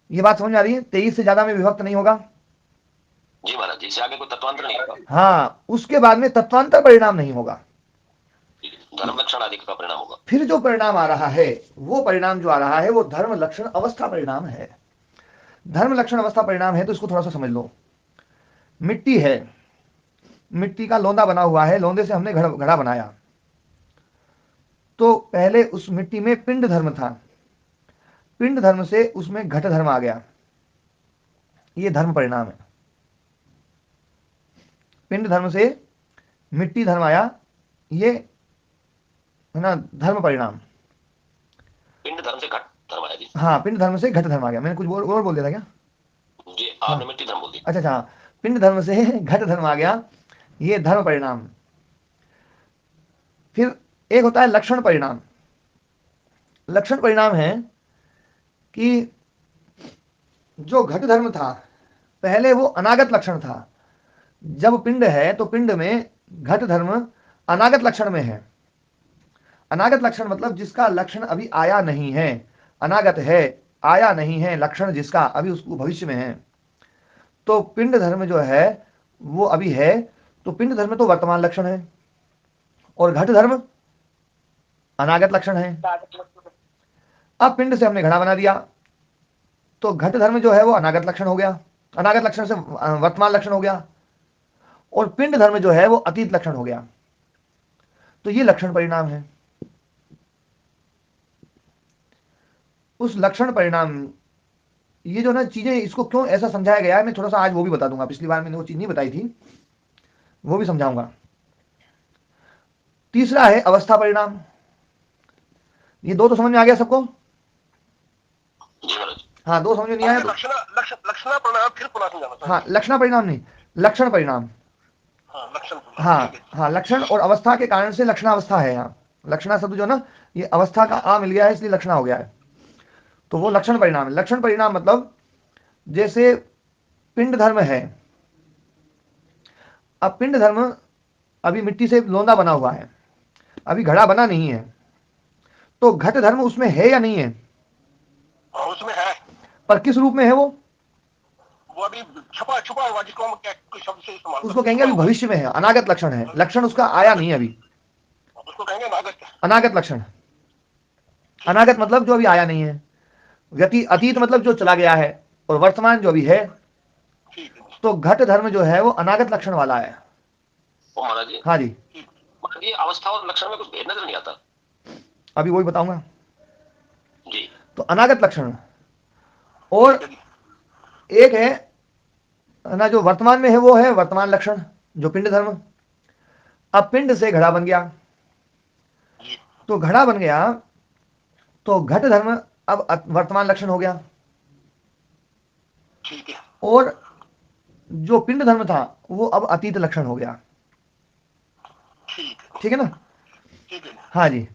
ये बात समझ आ रही है? 23 से ज्यादा में विभक्त नहीं होगा। जी महाराज जी, इससे आगे कोई तत्वांतर नहीं होगा। हाँ, उसके बाद में तत्वांतर परिणाम नहीं होगा, धर्म लक्षण आदि का परिणाम होगा। फिर जो परिणाम आ रहा है, वो परिणाम जो आ रहा है वो धर्म लक्षण अवस्था परिणाम है। धर्म लक्षण अवस्था परिणाम है तो इसको थोड़ा सा समझ लो। मिट्टी है, मिट्टी का लोंदा बना हुआ है, लोंदे से हमने घड़ा बनाया, तो पहले उस मिट्टी में पिंड धर्म था, पिंड धर्म से उसमें घट धर्म आ गया, ये धर्म परिणाम है। पिंड धर्म से मिट्टी धर्म आया, ये है ना धर्म परिणाम। पिंड धर्म से घट धर्म आया जी। हाँ, पिंड धर्म से घट धर्म आ गया। मैंने कुछ और बोल दिया था क्या जी? आपने मिट्टी धर्म बोल दिया। अच्छा अच्छा, पिंड धर्म से घट धर्म आ गया, ये धर्म परिणाम। फिर एक होता है लक्षण परिणाम। लक्षण परिणाम है कि जो घट धर्म था पहले वो अनागत लक्षण था, जब पिंड है तो पिंड में घट धर्म अनागत लक्षण में है। अनागत लक्षण मतलब जिसका लक्षण अभी आया नहीं है, अनागत है, आया नहीं है लक्षण जिसका, अभी उसको भविष्य में है। तो पिंड धर्म जो है वो अभी है, तो पिंड धर्म तो वर्तमान लक्षण है और घट धर्म अनागत लक्षण है। अब पिंड से हमने घड़ा बना दिया तो घट धर्म जो है वो अनागत लक्षण हो गया, अनागत लक्षण से वर्तमान लक्षण हो गया, और पिंड धर्म जो है वो अतीत लक्षण हो गया। तो ये लक्षण परिणाम है। उस लक्षण परिणाम, ये जो ना चीजें, इसको क्यों ऐसा समझाया गया है मैं थोड़ा सा आज वो भी बता दूंगा। पिछली बार मैंने वो चीज नहीं बताई थी, वो भी समझाऊंगा। तीसरा है अवस्था परिणाम। ये 2 तो समझ में आ गया सबको? हाँ, 2 समझ में नहीं आया तो लक्षण परिणाम फिर पुनः समझाना। हाँ, लक्षण परिणाम नहीं, लक्षण परिणाम। हाँ, लक्षण और अवस्था के कारण से लक्षणावस्था है। यहाँ लक्षणा शब्द जो ना, ये अवस्था का आ मिल गया है इसलिए लक्षणा हो गया है, तो वो लक्षण परिणाम है। लक्षण परिणाम मतलब जैसे पिंड धर्म है, अब पिंड धर्म अभी मिट्टी से लोंदा बना हुआ है, अभी घड़ा बना नहीं है, तो घट धर्म उसमें है या नहीं है? उसमें है, पर किस रूप में है वो अभी छुपा हुआ, जिसको हम शब्द से इस्तेमाल, उसको कहेंगे अभी भविष्य में है, अनागत लक्षण है, लक्षण उसका आया नहीं है अभी, उसको कहेंगे अनागत लक्षण। अनागत मतलब जो अभी आया नहीं है, अतीत मतलब जो चला गया है, और वर्तमान जो अभी है। तो घट धर्म जो है वो अनागत लक्षण वाला है। महाराज जी, हाँ जी, ये अवस्था और लक्षण में कुछ भेद नजर नहीं आता। अभी वही बताऊंगा जी। तो अनागत लक्षण, और एक है ना जो वर्तमान में है, वो है वर्तमान लक्षण जो पिंड धर्म। अब पिंड से घड़ा बन गया, तो घड़ा बन गया तो घट धर्म अब वर्तमान लक्षण हो गया, और जो पिंड धर्म था वो अब अतीत लक्षण हो गया। ठीक है ना? हाँ जी।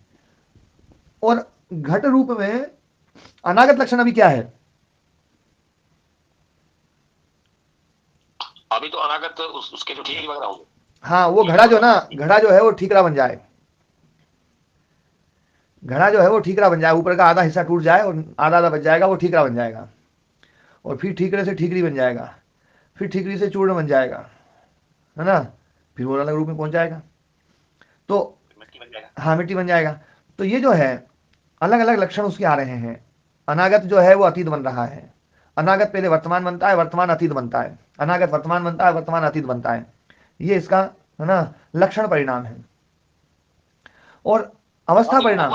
और घट रूप में अनागत लक्षण अभी क्या है? अभी तो अनागत उसके जो ठीकरी वगैरह होंगे। हाँ, वो घड़ा जो ना, घड़ा जो है वो ठीकरा बन जाए, घड़ा जो है वो ठीकरा बन जाए, ऊपर का आधा हिस्सा टूट जाए और आधा आधा बच जाएगा, वो ठीकरा बन जाएगा, और फिर ठीकरे से ठीकरी बन जाएगा, फिर ठीकरी से चूर्ण बन जाएगा, है ना, फिर वो अलग रूप में पहुंच जाएगा, तो मिट्टी बन जाएगा। हाँ, मिट्टी बन जाएगा। तो ये जो है अलग अलग लक्षण उसके आ रहे हैं। अनागत जो है वो अतीत बन रहा है, अनागत पहले वर्तमान बनता है, वर्तमान अतीत बनता है, अनागत वर्तमान बनता है, वर्तमान अतीत बनता है। ये इसका है ना लक्षण परिणाम है। और अवस्था परिणाम,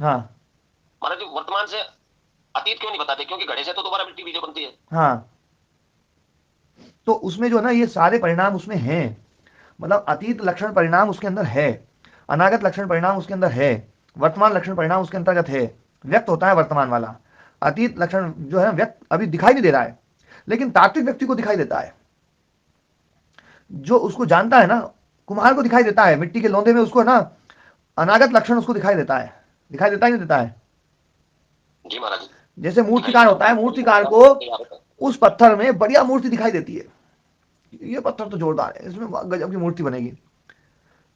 हाँ महाराज जी, वर्तमान से अतीत क्यों नहीं बताते? क्योंकि घड़े से तो दोबारा मिट्टी भी जो बनती है। हाँ, तो उसमें जो है ना ये सारे परिणाम उसमें हैं, मतलब अतीत लक्षण परिणाम उसके अंदर है, अनागत लक्षण परिणाम उसके अंदर है, वर्तमान लक्षण परिणाम उसके अंतर्गत है, व्यक्त होता है वर्तमान वाला। अतीत लक्षण जो है व्यक्त अभी दिखाई नहीं दे रहा है, लेकिन तात्विक व्यक्ति को दिखाई देता है, जो उसको जानता है ना, कुम्हार को दिखाई देता है, मिट्टी के लोंदे में उसको ना अनागत लक्षण उसको दिखाई देता है, दिखाई देता ही नहीं देता है। जी महाराज। जैसे मूर्तिकार होता है, मूर्तिकार को उस पत्थर में बढ़िया मूर्ति दिखाई देती है, ये पत्थर तो जोरदार है, इसमें गजब की मूर्ति बनेगी,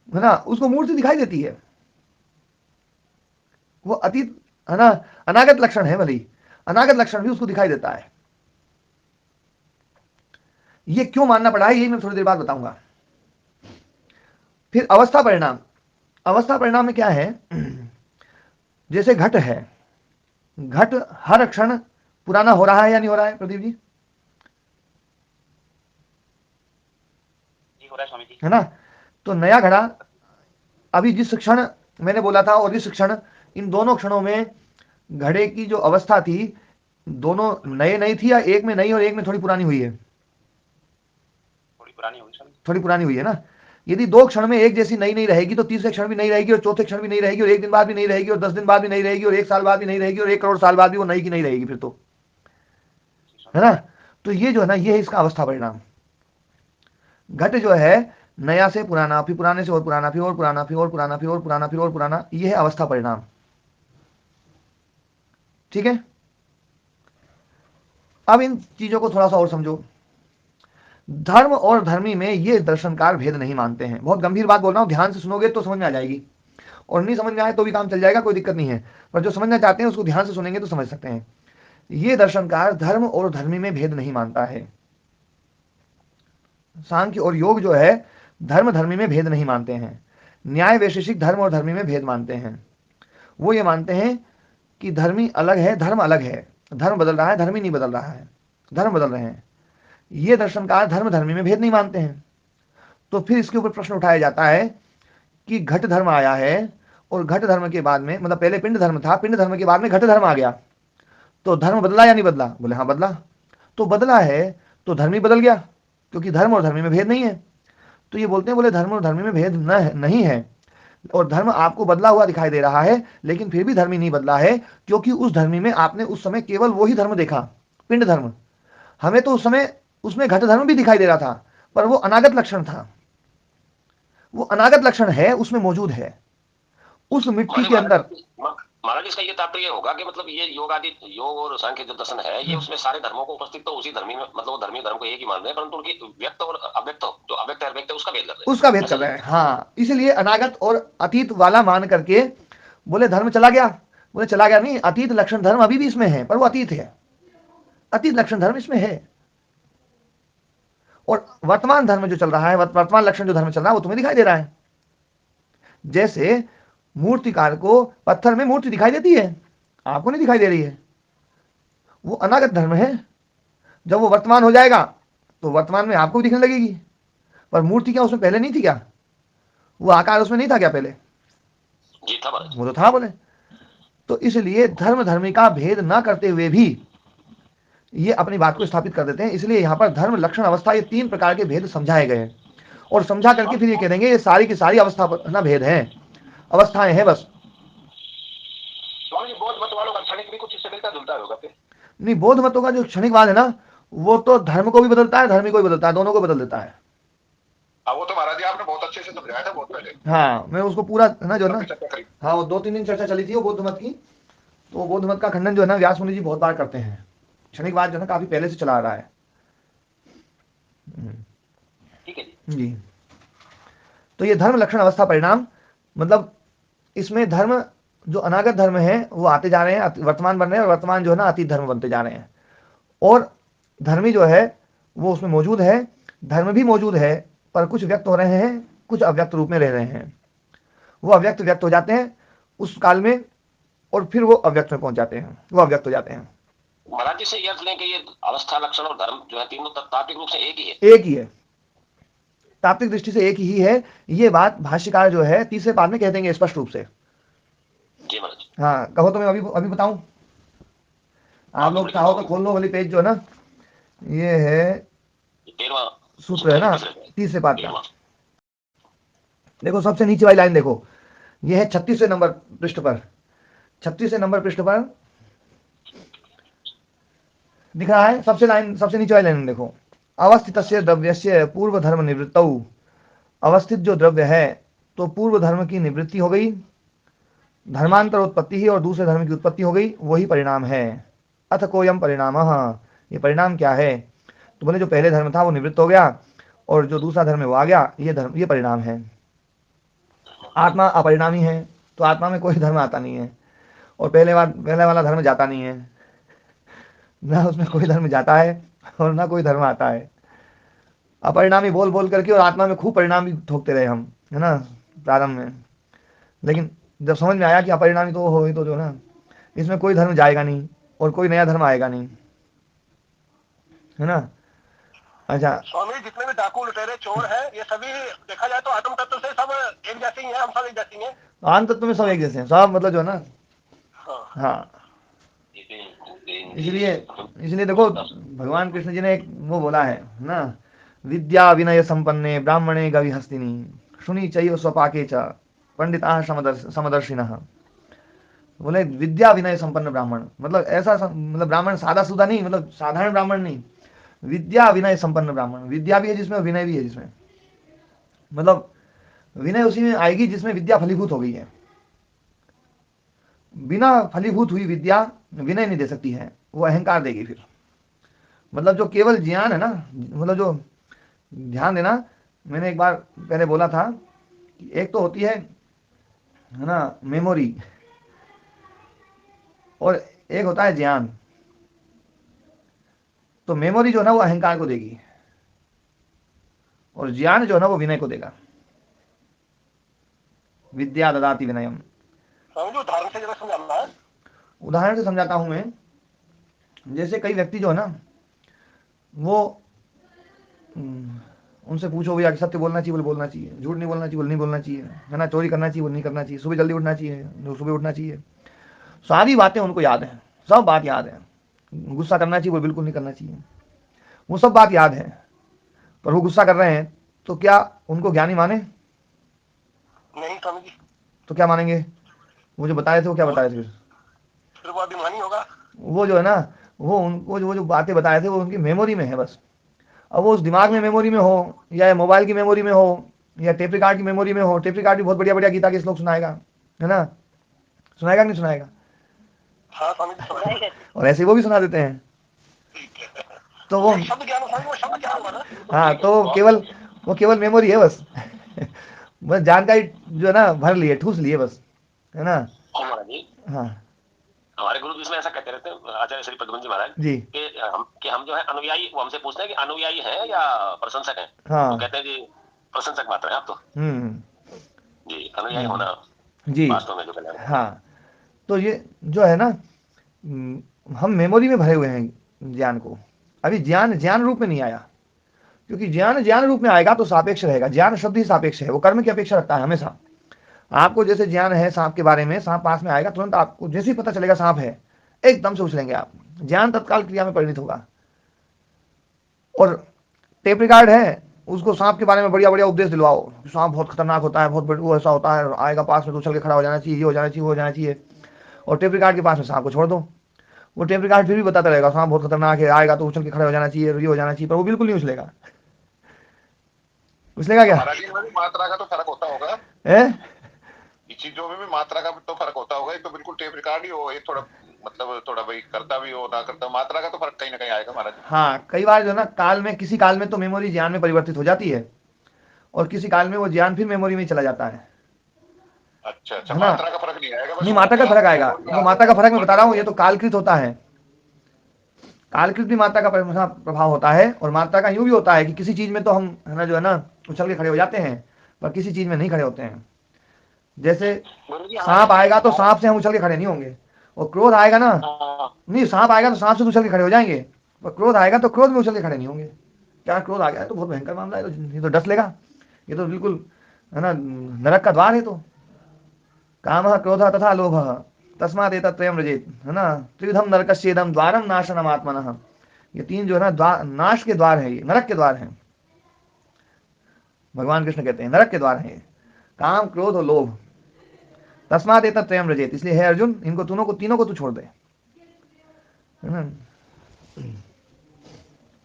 है ना, उसको मूर्ति दिखाई देती है, वो अतीत है ना, अनागत लक्षण है, भले अनागत लक्षण भी उसको दिखाई देता है। ये क्यों मानना पड़ा है, यही मैं थोड़ी देर बाद बताऊंगा। फिर अवस्था परिणाम, अवस्था परिणाम में क्या है, जैसे घट है, घट हर क्षण पुराना हो रहा है या नहीं हो रहा है प्रदीप जी? हो रहा है स्वामी जी, है ना। तो नया घड़ा अभी जिस क्षण मैंने बोला था और इस क्षण, इन दोनों क्षणों में घड़े की जो अवस्था थी, दोनों नए नई थी या एक में नई और एक में थोड़ी पुरानी हुई है? थोड़ी पुरानी हुई स्वामी, थोड़ी पुरानी हुई है ना। यदि 2 क्षण में एक जैसी नई नहीं रहेगी तो तीसरे क्षण भी नहीं रहेगी और चौथे क्षण भी नहीं रहेगी और 1 दिन बाद भी नहीं रहेगी और 10 दिन बाद भी नहीं रहेगी और 1 साल बाद भी नहीं रहेगी और 1 करोड़ साल बाद भी वो नई की नहीं रहेगी फिर तो, है ना। तो ये जो है ना, ये है इसका अवस्था परिणाम। घट जो है नया से पुराना, फिर पुराने से और पुराना, फिर और पुराना, फिर और पुराना, फिर और पुराना, फिर और पुराना, ये है अवस्था परिणाम। ठीक है, अब इन चीजों को थोड़ा सा और समझो। धर्म और धर्मी में ये दर्शनकार भेद नहीं मानते हैं। बहुत गंभीर बात बोल रहा हूं, ध्यान से सुनोगे तो समझ में आ जाएगी, और नहीं समझ में आए तो भी काम चल जाएगा, कोई दिक्कत नहीं है, पर जो समझना चाहते हैं उसको ध्यान से सुनेंगे तो समझ सकते हैं। ये दर्शनकार धर्म और धर्मी में भेद नहीं मानता है। सांख्य और योग जो है धर्म धर्मी में भेद नहीं मानते हैं। न्याय वैशेषिक धर्म और धर्मी में भेद मानते हैं। वो ये मानते हैं कि धर्मी अलग है, धर्म अलग है, धर्म बदल रहा है, धर्मी नहीं बदल रहा है, धर्म बदल रहे हैं। ये दर्शनकार धर्म धर्मी में भेद नहीं मानते हैं। तो फिर इसके ऊपर प्रश्न उठाया जाता है कि घट धर्म आया है और घट धर्म के बाद में, मतलब पहले पिंड धर्म था, पिंड धर्म के बाद में घट धर्म आ गया, तो धर्म बदला या नहीं बदला? बोले हाँ बदला। तो बदला है तो धर्मी बदल गया, क्योंकि धर्म और धर्मी में भेद नहीं है। तो ये बोलते हैं, बोले धर्म और धर्मी में भेद नहीं है, और धर्म आपको बदला हुआ दिखाई दे रहा है, लेकिन फिर भी धर्मी नहीं बदला है, क्योंकि उस धर्मी में आपने उस समय केवल वही धर्म देखा, पिंड धर्म। हमें तो उस समय उसमें घट धर्म भी दिखाई दे रहा था, पर वो अनागत लक्षण था, वो अनागत लक्षण है, उसमें मौजूद है, उस मिट्टी के अंदर। महाराज इसका ये तात्पर्य होगा कि मतलब ये योग आदि, योग और सांख्य जो दर्शन है, ये उसमें सारे धर्मों को उपस्थित तो उसी धर्मी में, मतलब धर्मी धर्म को एक ही मान रहे हैं, परंतु उनकी व्यक्त और अव्यक्त, जो अव्यक्त है अव्यक्त है, उसका भेद कर रहे हैं, उसका भेद कर रहे हैं। हाँ, इसलिए अनागत और अतीत वाला मान करके बोले धर्म चला गया। बोले चला गया नहीं, अतीत लक्षण धर्म अभी भी इसमें है, पर वो अतीत है, अतीत लक्षण धर्म इसमें है, और वर्तमान धर्म जो चल रहा है, वर्तमान लक्षण जो धर्म चल रहा है, वो तुम्हें दिखाई दे रहा है। जैसे मूर्तिकार को पत्थर में मूर्ति दिखाई देती है, आपको नहीं दिखाई दे रही है, वो अनागत धर्म है। जब वो वर्तमान हो जाएगा तो वर्तमान में आपको भी दिखने लगेगी, पर मूर्ति क्या उसमें पहले नहीं थी क्या? वो आकार उसमें नहीं था क्या पहले? जी था, वो तो था। बोले तो इसलिए धर्म धर्मी का भेद ना करते हुए भी ये अपनी बात को स्थापित कर देते हैं। इसलिए यहाँ पर धर्म लक्षण अवस्था, ये 3 प्रकार के भेद समझाए गए हैं, और समझा करके फिर ये कह देंगे ये सारी की सारी अवस्था ना भेद है, अवस्थाएं हैं बस। बौद्ध मत वालों का क्षणिक भी कुछ इससे मिलता जुलता होगा फिर? नहीं, बौद्ध मतों का जो क्षणिकवाद है ना, वो तो धर्म को भी बदलता है, धर्मी को भी बदलता है, दोनों को बदल देता है। वो तो महाराज जी आपने बहुत अच्छे से समझाया था बहुत पहले। हाँ, मैं उसको पूरा है ना, जो ना, हाँ, वो 2-3 दिन चर्चा चली थी वो बौद्ध मत की। तो बौद्ध मत का खंडन जो है ना व्यास मुनि जी बहुत बार करते हैं। क्षणिकवाद जो है ना काफी पहले से चला आ रहा है। ठीक है जी। तो ये धर्म लक्षण अवस्था परिणाम, मतलब इसमें धर्म जो अनागत धर्म है वो आते जा रहे हैं, वर्तमान बन रहे हैं, और वर्तमान जो है ना अतीत धर्म बनते जा रहे हैं, और धर्मी जो है वो उसमें मौजूद है, धर्म भी मौजूद है, पर कुछ व्यक्त हो रहे हैं, कुछ अव्यक्त रूप में रह रहे हैं। वो अव्यक्त व्यक्त हो जाते हैं उस काल में, और फिर वो अव्यक्त में पहुंच जाते हैं, वो अव्यक्त हो जाते हैं। महाराज जी से ये अर्थ लें कि ये अवस्था लक्षण और धर्म जो है तीनों तात्विक रूप से एक ही है? एक ही है, तात्विक दृष्टि से एक ही है। ये बात भाष्यकार जो है तीसरे पाद में कह देंगे स्पष्ट रूप से। जी महाराज। हाँ, कहो तो मैं अभी बताऊं, आप लोग चाहो तो खोल लो वाली पेज जो है ना, ये है 13वां सूत्र है ना, तीसरे पाद का। देखो सबसे नीचे वाली लाइन देखो, ये है 36वें नंबर पृष्ठ पर, 36वें नंबर पृष्ठ पर दिख रहा है, सबसे नीचे वाली लाइन देखो, अवस्थितस्य द्रव्यस्य पूर्व धर्म निवृत्तौ, अवस्थित जो द्रव्य है तो पूर्व धर्म की निवृत्ति हो गई, धर्मांतर उत्पत्ति ही और दूसरे धर्म की उत्पत्ति हो गई, वही परिणाम है। अथ कोयम परिणाम, ये परिणाम क्या है? तो बोले जो पहले धर्म था वो निवृत्त हो गया और जो दूसरा धर्म है वो आ गया, ये परिणाम है। आत्मा अपरिणामी है तो आत्मा में कोई धर्म आता नहीं है और पहले वाला धर्म जाता नहीं है, ना उसमें कोई धर्म जाता है और ना कोई धर्म आता है। अपरिणामी बोल बोल करके और आत्मा में खूब परिणाम भी ठोकते रहे हम, है ना, प्रारंभ में। लेकिन जब समझ में आया कि अपरिणामी तो हो तो जो ना, इसमें कोई धर्म जाएगा नहीं और कोई नया धर्म आएगा नहीं, है ना। अच्छा स्वामी, जितने भी डाकू लुटेरे चोर है ये सभी देखा जाए तो आत्म तत्व से सब एक जैसे ही हैं, हम सब एक जैसे ही हैं। आत्म तत्व में सब एक जैसे हैं, सब मतलब जो है ना। हाँ इसलिए देखो भगवान कृष्ण जी ने एक वो बोला है ना, विद्या विनय संपन्ने ब्राह्मणे गविहस्तिनी शुनि चैव स्वपाके च पंडिता समदर्शिनः। बोले विद्या विनय संपन्न ब्राह्मण, मतलब ऐसा मतलब ब्राह्मण सादा सुदा नहीं, मतलब साधारण ब्राह्मण नहीं, विद्या विनय संपन्न ब्राह्मण। विद्या भी है जिसमें, विनय भी है जिसमें, मतलब विनय उसी में आएगी जिसमें विद्या फलीभूत हो गई है। बिना फलीभूत हुई विद्या विनय नहीं दे सकती है, वो अहंकार देगी फिर। मतलब जो केवल ज्ञान है ना, मतलब जो ध्यान देना, मैंने एक बार पहले बोला था कि एक तो होती है ना मेमोरी और एक होता है ज्ञान। तो मेमोरी जो है ना वो अहंकार को देगी और ज्ञान जो है ना वो विनय को देगा। विद्या ददाति विनयम। उदाहरण से समझाता हूं मैं। जैसे कई व्यक्ति जो है ना वो उनसे पूछो भैया सत्य बोलना चाहिए, बोले बोलना चाहिए, झूठ नहीं बोलना चाहिए, बोले नहीं बोलना चाहिए, है ना, चोरी करना चाहिए, बोले नहीं करना चाहिए, सुबह जल्दी उठना चाहिए, सुबह उठना चाहिए, सारी बातें उनको याद है, सब बात याद है। गुस्सा करना चाहिए, बोले बिल्कुल नहीं करना चाहिए, वो सब बात याद है, पर वो गुस्सा कर रहे हैं तो क्या उनको ज्ञानी माने? नहीं स्वामी जी। तो क्या मानेंगे? वो जो बताए थे वो क्या बताए थे? फिर वो अभिमानी होगा। वो जो है ना वो उनको जो बातें बताए थे वो उनकी मेमोरी में है बस। अब वो उस दिमाग में मेमोरी में हो या मोबाइल की मेमोरी में हो या टेप रिकॉर्ड की मेमोरी में हो, टेप रिकॉर्ड भी बहुत बढ़िया बढ़िया गीता के श्लोक सुनाएगा, है ना, सुनाएगा कि नहीं सुनाएगा? हाँ स्वामी जी। और ऐसे वो भी सुना देते हैं। तो वो शब्द ज्ञान, वो शब्द ज्ञान हुआ ना। हाँ, तो वो केवल मेमोरी है बस। बस जानकारी जो है ना भर लिए, ठूस लिए बस, है ना। हाँ हमारे गुरु इसमें ऐसा कहते रहते हैं आचार्य श्री पद्मन जी महाराज जी कि हम जो है अनुयायी, वो हमसे पूछते हैं कि अनुयायी हैं या प्रशंसक हैं। हाँ। तो कहते हैं जी प्रशंसक मात्र हैं आप तो। जी अनुयायी होना जी वास्तव में जो कहना है। हाँ, तो ये जो है ना हम मेमोरी में भरे हुए हैं ज्ञान को। अभी ज्ञान रूप में नहीं आया, क्योंकि ज्ञान रूप में आएगा तो सापेक्ष रहेगा। ज्ञान शब्द ही सापेक्ष है, वो कर्म की अपेक्षा रखता है हमेशा। आपको जैसे ज्ञान है सांप के बारे में, सांप पास में आएगा तुरंत आपको जैसे ही पता चलेगा सांप है, एकदम से उछलेंगे आप, ज्ञान तत्काल क्रिया में परिणित होगा। और टेप रिकॉर्ड है, उसको सांप के बारे में बढ़िया बढ़िया उपदेश दिलवाओ, सांप बहुत खतरनाक होता है, बहुत वो ऐसा होता है, आएगा पास में तो उछल के खड़ा हो जाना चाहिए, ये हो जाना चाहिए, वो हो जाना चाहिए। और टेप रिकॉर्ड के पास में सांप को छोड़ दो, वो टेप रिकॉर्ड फिर भी बताता रहेगा सांप बहुत खतरनाक है, आएगा तो उछल के खड़े हो जाना चाहिए, ये हो जाना चाहिए, पर वो बिल्कुल नहीं उछलेगा। उछलेगा क्या? मात्रा का तो फर्क होता होगा, चीजों में भी मात्रा का तो फर्क होता होगा। तो बिल्कुल टेप रिकॉर्ड ही हो, एक थोड़ा मतलब थोड़ा भाई करता भी हो ना करता, मात्रा का तो फर्क कहीं ना कहीं आएगा महाराज। हाँ, कई बार जो ना काल में, किसी काल में तो मेमोरी ज्ञान में परिवर्तित हो जाती है और किसी काल में वो ज्ञान फिर मेमोरी में चला जाता है। अच्छा, मात्रा का फर्क नहीं आएगा? नहीं, मात्रा का फर्क आएगा। वो मात्रा का फर्क मैं बता रहा हूँ, ये तो कालकृत होता है। कालकृत भी मात्रा का प्रभाव होता है और मात्रा का यूं भी होता है कि किसी चीज में तो हम है ना जो है ना उछल के खड़े हो जाते हैं, पर किसी चीज में नहीं खड़े होते हैं। जैसे सांप आएगा तो सांप से हम उछल के खड़े नहीं होंगे, और क्रोध आएगा ना, नहीं सांप आएगा तो सांप से उछल के खड़े हो जाएंगे, पर क्रोध आएगा तो क्रोध में उछल के खड़े नहीं होंगे। क्या क्रोध आ गया तो बहुत भयंकर मामला है, ये तो डस लेगा, ये तो बिल्कुल है ना नरक का द्वार है। तो काम क्रोध तथा लोभ तस्मात् एतत्त्रयम् व्रजेत्, है ना, त्रिविधम नरकस्येदं द्वारम नाशनम आत्मनः। ये तीन जो है ना नाश के द्वार है, ये नरक के द्वार हैं। भगवान कृष्ण कहते हैं नरक के द्वार हैं काम, क्रोध और लोभ। तस्मात् एतत्त्रयम् व्रजेत्, इसलिए हे अर्जुन इनको तीनों को तू छोड़ दे, है ना।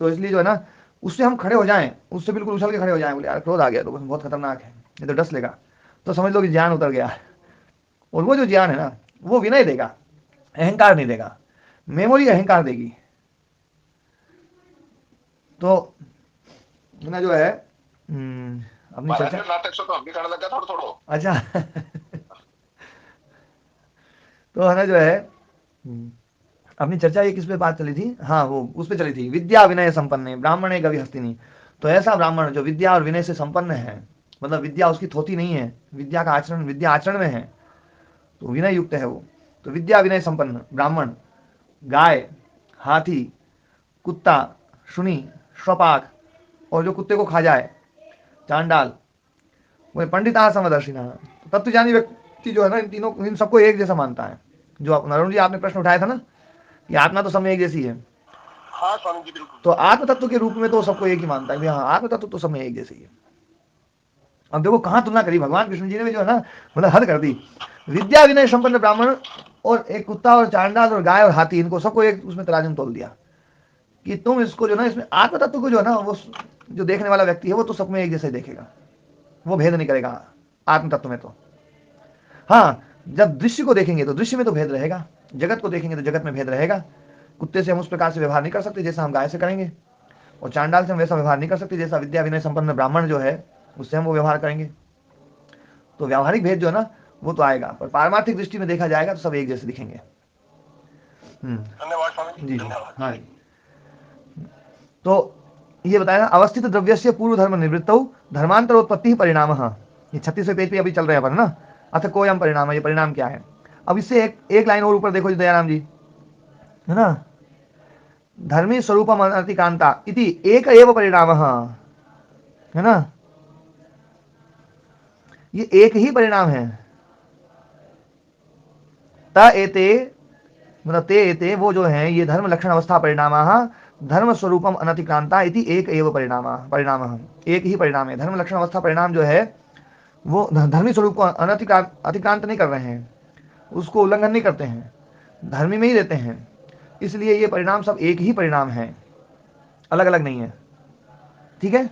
तो इसलिए जो है ना, उससे हम खड़े हो जाएं, उससे बिल्कुल उछल के खड़े हो जाएं, बोले यार क्रोध आ गया तो बस बहुत खतरनाक है, ये तो डस लेगा, तो समझ लो कि ज्ञान उतर गया। और वो जो ज्ञान है ना, वो विनय देगा, अहंकार नहीं देगा, मेमोरी अहंकार देगी। तो ना जो है अपनी चर्चा नाटक से तो हम भी करने लगा थोड़ा थोड़ा। अच्छा तो है ना जो है अपनी चर्चा ये किस पे बात चली थी, हाँ वो उस पे चली थी, विद्या विनय संपन्न ब्राह्मण गवि हस्तिनी। तो ऐसा ब्राह्मण जो विद्या और विनय से संपन्न है, मतलब विद्या उसकी थोती नहीं है, विद्या का आचरण, विद्या आचरण में है, तो विनय युक्त है वो। तो विद्या विनय संपन्न ब्राह्मण, गाय, हाथी, कुत्ता, शुनी, श्वपाक, और जो कुत्ते को खा जाए, चांडाल, वो पंडिता समदर्शिना। तत्वज्ञानी व्यक्ति जो है ना, इन तीनों, इन सबको एक जैसा मानता है। जो नरुण जी आपने प्रश्न उठाया था ना कि आत्मा तो सब में एक जैसी है, हाँ स्वामी जी बिल्कुल। तो आत्म तत्व के रूप में तो सबको एक ही मानता है, हाँ आत्म तत्व तो सब में एक जैसी है। अब देखो कहाँ तुलना करी भगवान कृष्ण जी ने भी, जो है ना, मतलब हद कर दी। विद्या विनय संपन्न ब्राह्मण और एक कुत्ता और चांडाल और गाय और हाथी, इनको सबको एक उसमें तराजू में तोल दिया कि तुम इसको जो ना, इसमें आत्म तत्व को जो है ना, वो जो देखने वाला व्यक्ति है वो तो सब में एक जैसे देखेगा, वो भेद नहीं करेगा आत्म तत्व में। तो हाँ, जब दृश्य को देखेंगे तो दृश्य में तो भेद रहेगा, जगत को देखेंगे तो जगत में भेद रहेगा। कुत्ते से हम उस प्रकार से व्यवहार नहीं कर सकते जैसा हम गाय से करेंगे, और चांडाल से हम वैसा व्यवहार नहीं कर सकते जैसा विद्या विनय संपन्न ब्राह्मण जो है उससे हम वो व्यवहार करेंगे। तो व्यावहारिक भेद जो है ना वो तो आएगा, पर पारमार्थिक दृष्टि में देखा जाएगा तो सब एक जैसे दिखेंगे। धन्यवाद स्वामी जी हाँ। तो ये बताया अवस्थित द्रव्य से पूर्व धर्म निवृत्त धर्मांतरोत्पत्ति परिणाम, ये 36वें पेज पे अभी चल रहे हैं अपन ना। अथ कोयम परिणाम, ये परिणाम क्या है। अब इससे एक लाइन और ऊपर देखो दयाराम जी, है ना, धर्मी स्वरूपम अतिकांता इति एक एव परिणाम, है ना, ये एक ही परिणाम है। त एते मतलब ते एते वो जो है ये धर्म लक्षण अवस्था परिणाम धर्म स्वरूपम अनतिक्रांता इति एक एव परिणाम, एक ही परिणाम है। धर्म लक्षण अवस्था परिणाम जो है वो धर्मी स्वरूप को अतिक्रांत नहीं कर रहे हैं, उसको उल्लंघन नहीं करते हैं, धर्मी में ही रहते हैं। इसलिए ये परिणाम सब एक ही परिणाम है, अलग अलग नहीं है। ठीक है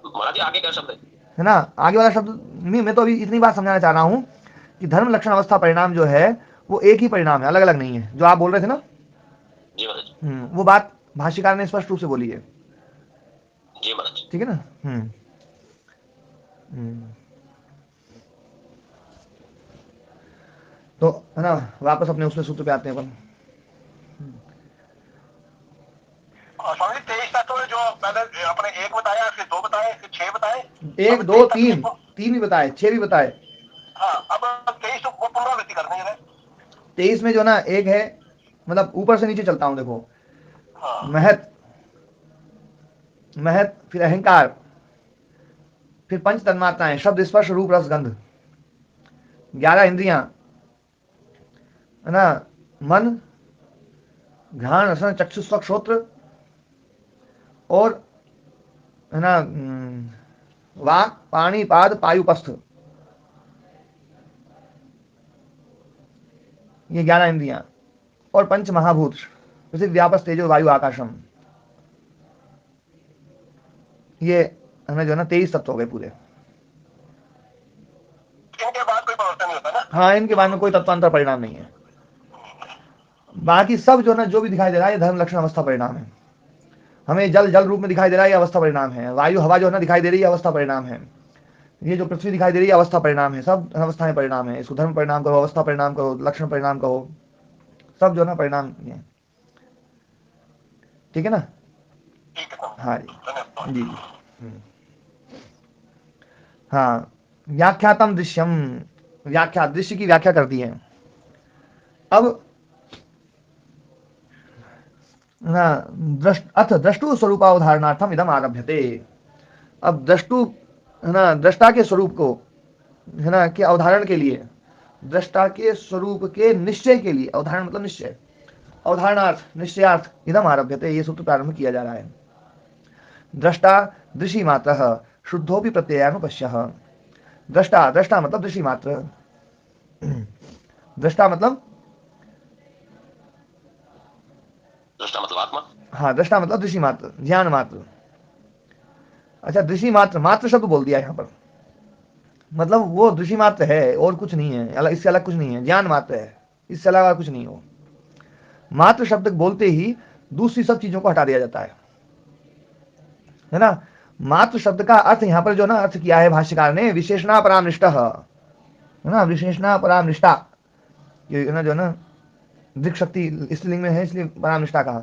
महाराज, आगे क्या शब्द है ना, आगे वाला शब्द नहीं, मैं तो अभी इतनी बात समझाना चाह रहा हूं कि धर्म लक्षण अवस्था परिणाम जो है वो एक ही परिणाम है, अलग अलग नहीं है। जो आप बोल रहे थे ना जी महाराज, वो बात भाष्यकार ने स्पष्ट रूप से बोली है। जी महाराज, ठीक है ना। तो है ना, वापस अपने उसमें सूत्र पे आते हैं अपन। स्वामी 23 तत्व जो पहले अपने एक बताया, फिर 2 बताए, फिर 6 बताए, 1 2 3 3 भी बताए, 6 भी बताए। हाँ, अब 23 तो पुनरावृत्ति करनी है। 23 में जो ना एक है, मतलब ऊपर से नीचे चलता हूं देखो, महत, महत, फिर अहंकार, फिर पंच तन्मात्राएं, शब्द स्पर्श रूप रस गंध, 11 इंद्रियां, है ना, मन, घ्राण रसन चक्षु स्वक श्रोत्र, और है ना वाक पाणी पाद पायुपस्थ, ये 11 इंद्रियां, और पंच महाभूत पृथ्वी व्यापस तेजो वायु आकाशम, ये हमें जो है ना 23 तत्व हो गए पूरे। इनके बाद कोई परिवर्तन नहीं होता ना। हाँ, इनके बाद में कोई तत्वांतर परिणाम नहीं है। बाकी सब जो है ना, जो भी दिखाई दे रहा है ये धर्म लक्षण अवस्था परिणाम है। हमें जल जल रूप में दिखाई दे रहा है ये अवस्था परिणाम है, वायु हवा जो है ना दिखाई दे रही है अवस्था परिणाम है, ये जो पृथ्वी दिखाई दे रही है अवस्था परिणाम है, सब अवस्थाएं परिणाम है। इसको धर्म परिणाम कहो, अवस्था परिणाम कहो, लक्षण परिणाम कहो, सब जो है ना परिणाम है। ठीक है ना। हाँ जी जी हाँ, व्याख्यातम दृश्यम, व्याख्या दृश्य की व्याख्या करती है। अब ना अथ द्रष्टु स्वरूपावधारणार्थम इदम आरभ्यते। अब द्रष्टु है ना, दृष्टा के स्वरूप को है ना के अवधारण के लिए, दृष्टा के स्वरूप के निश्चय के लिए, अवधारण मतलब निश्चय, अवधारणार्थ निश्चयार्थ इदम आरभ्यते, ये सूत्र प्रारंभ किया जा रहा है। दृष्टा दृषि मात्र शुद्धोपि प्रत्ययानुपश्य। दृष्टा, दृष्टा मतलब दृषि मात्र, दृष्टा मतलब दृष्टा मतलब आत्मा। हाँ, दृष्टा मतलब दृश्य मात्र, ज्ञान मात्र। अच्छा, दृश्य मात्र, मात्र शब्द बोल दिया यहाँ पर, मतलब वो दृश्य मात्र है और कुछ नहीं है, अलग, इससे अलग कुछ नहीं है, ज्ञान मात्र है, इससे अलावा कुछ नहीं हो। मात्र शब्द बोलते ही दूसरी सब चीजों को हटा दिया जाता है ना। मात्र शब्द का अर्थ यहाँ पर जो ना अर्थ किया है भाष्यकार ने, विशेषणा परामृष्ट है ना, विशेषणा परामृष्टा, ये ना जो ना दृक् शक्ति स्त्रीलिंग में है इसलिए परामृष्टा कहा।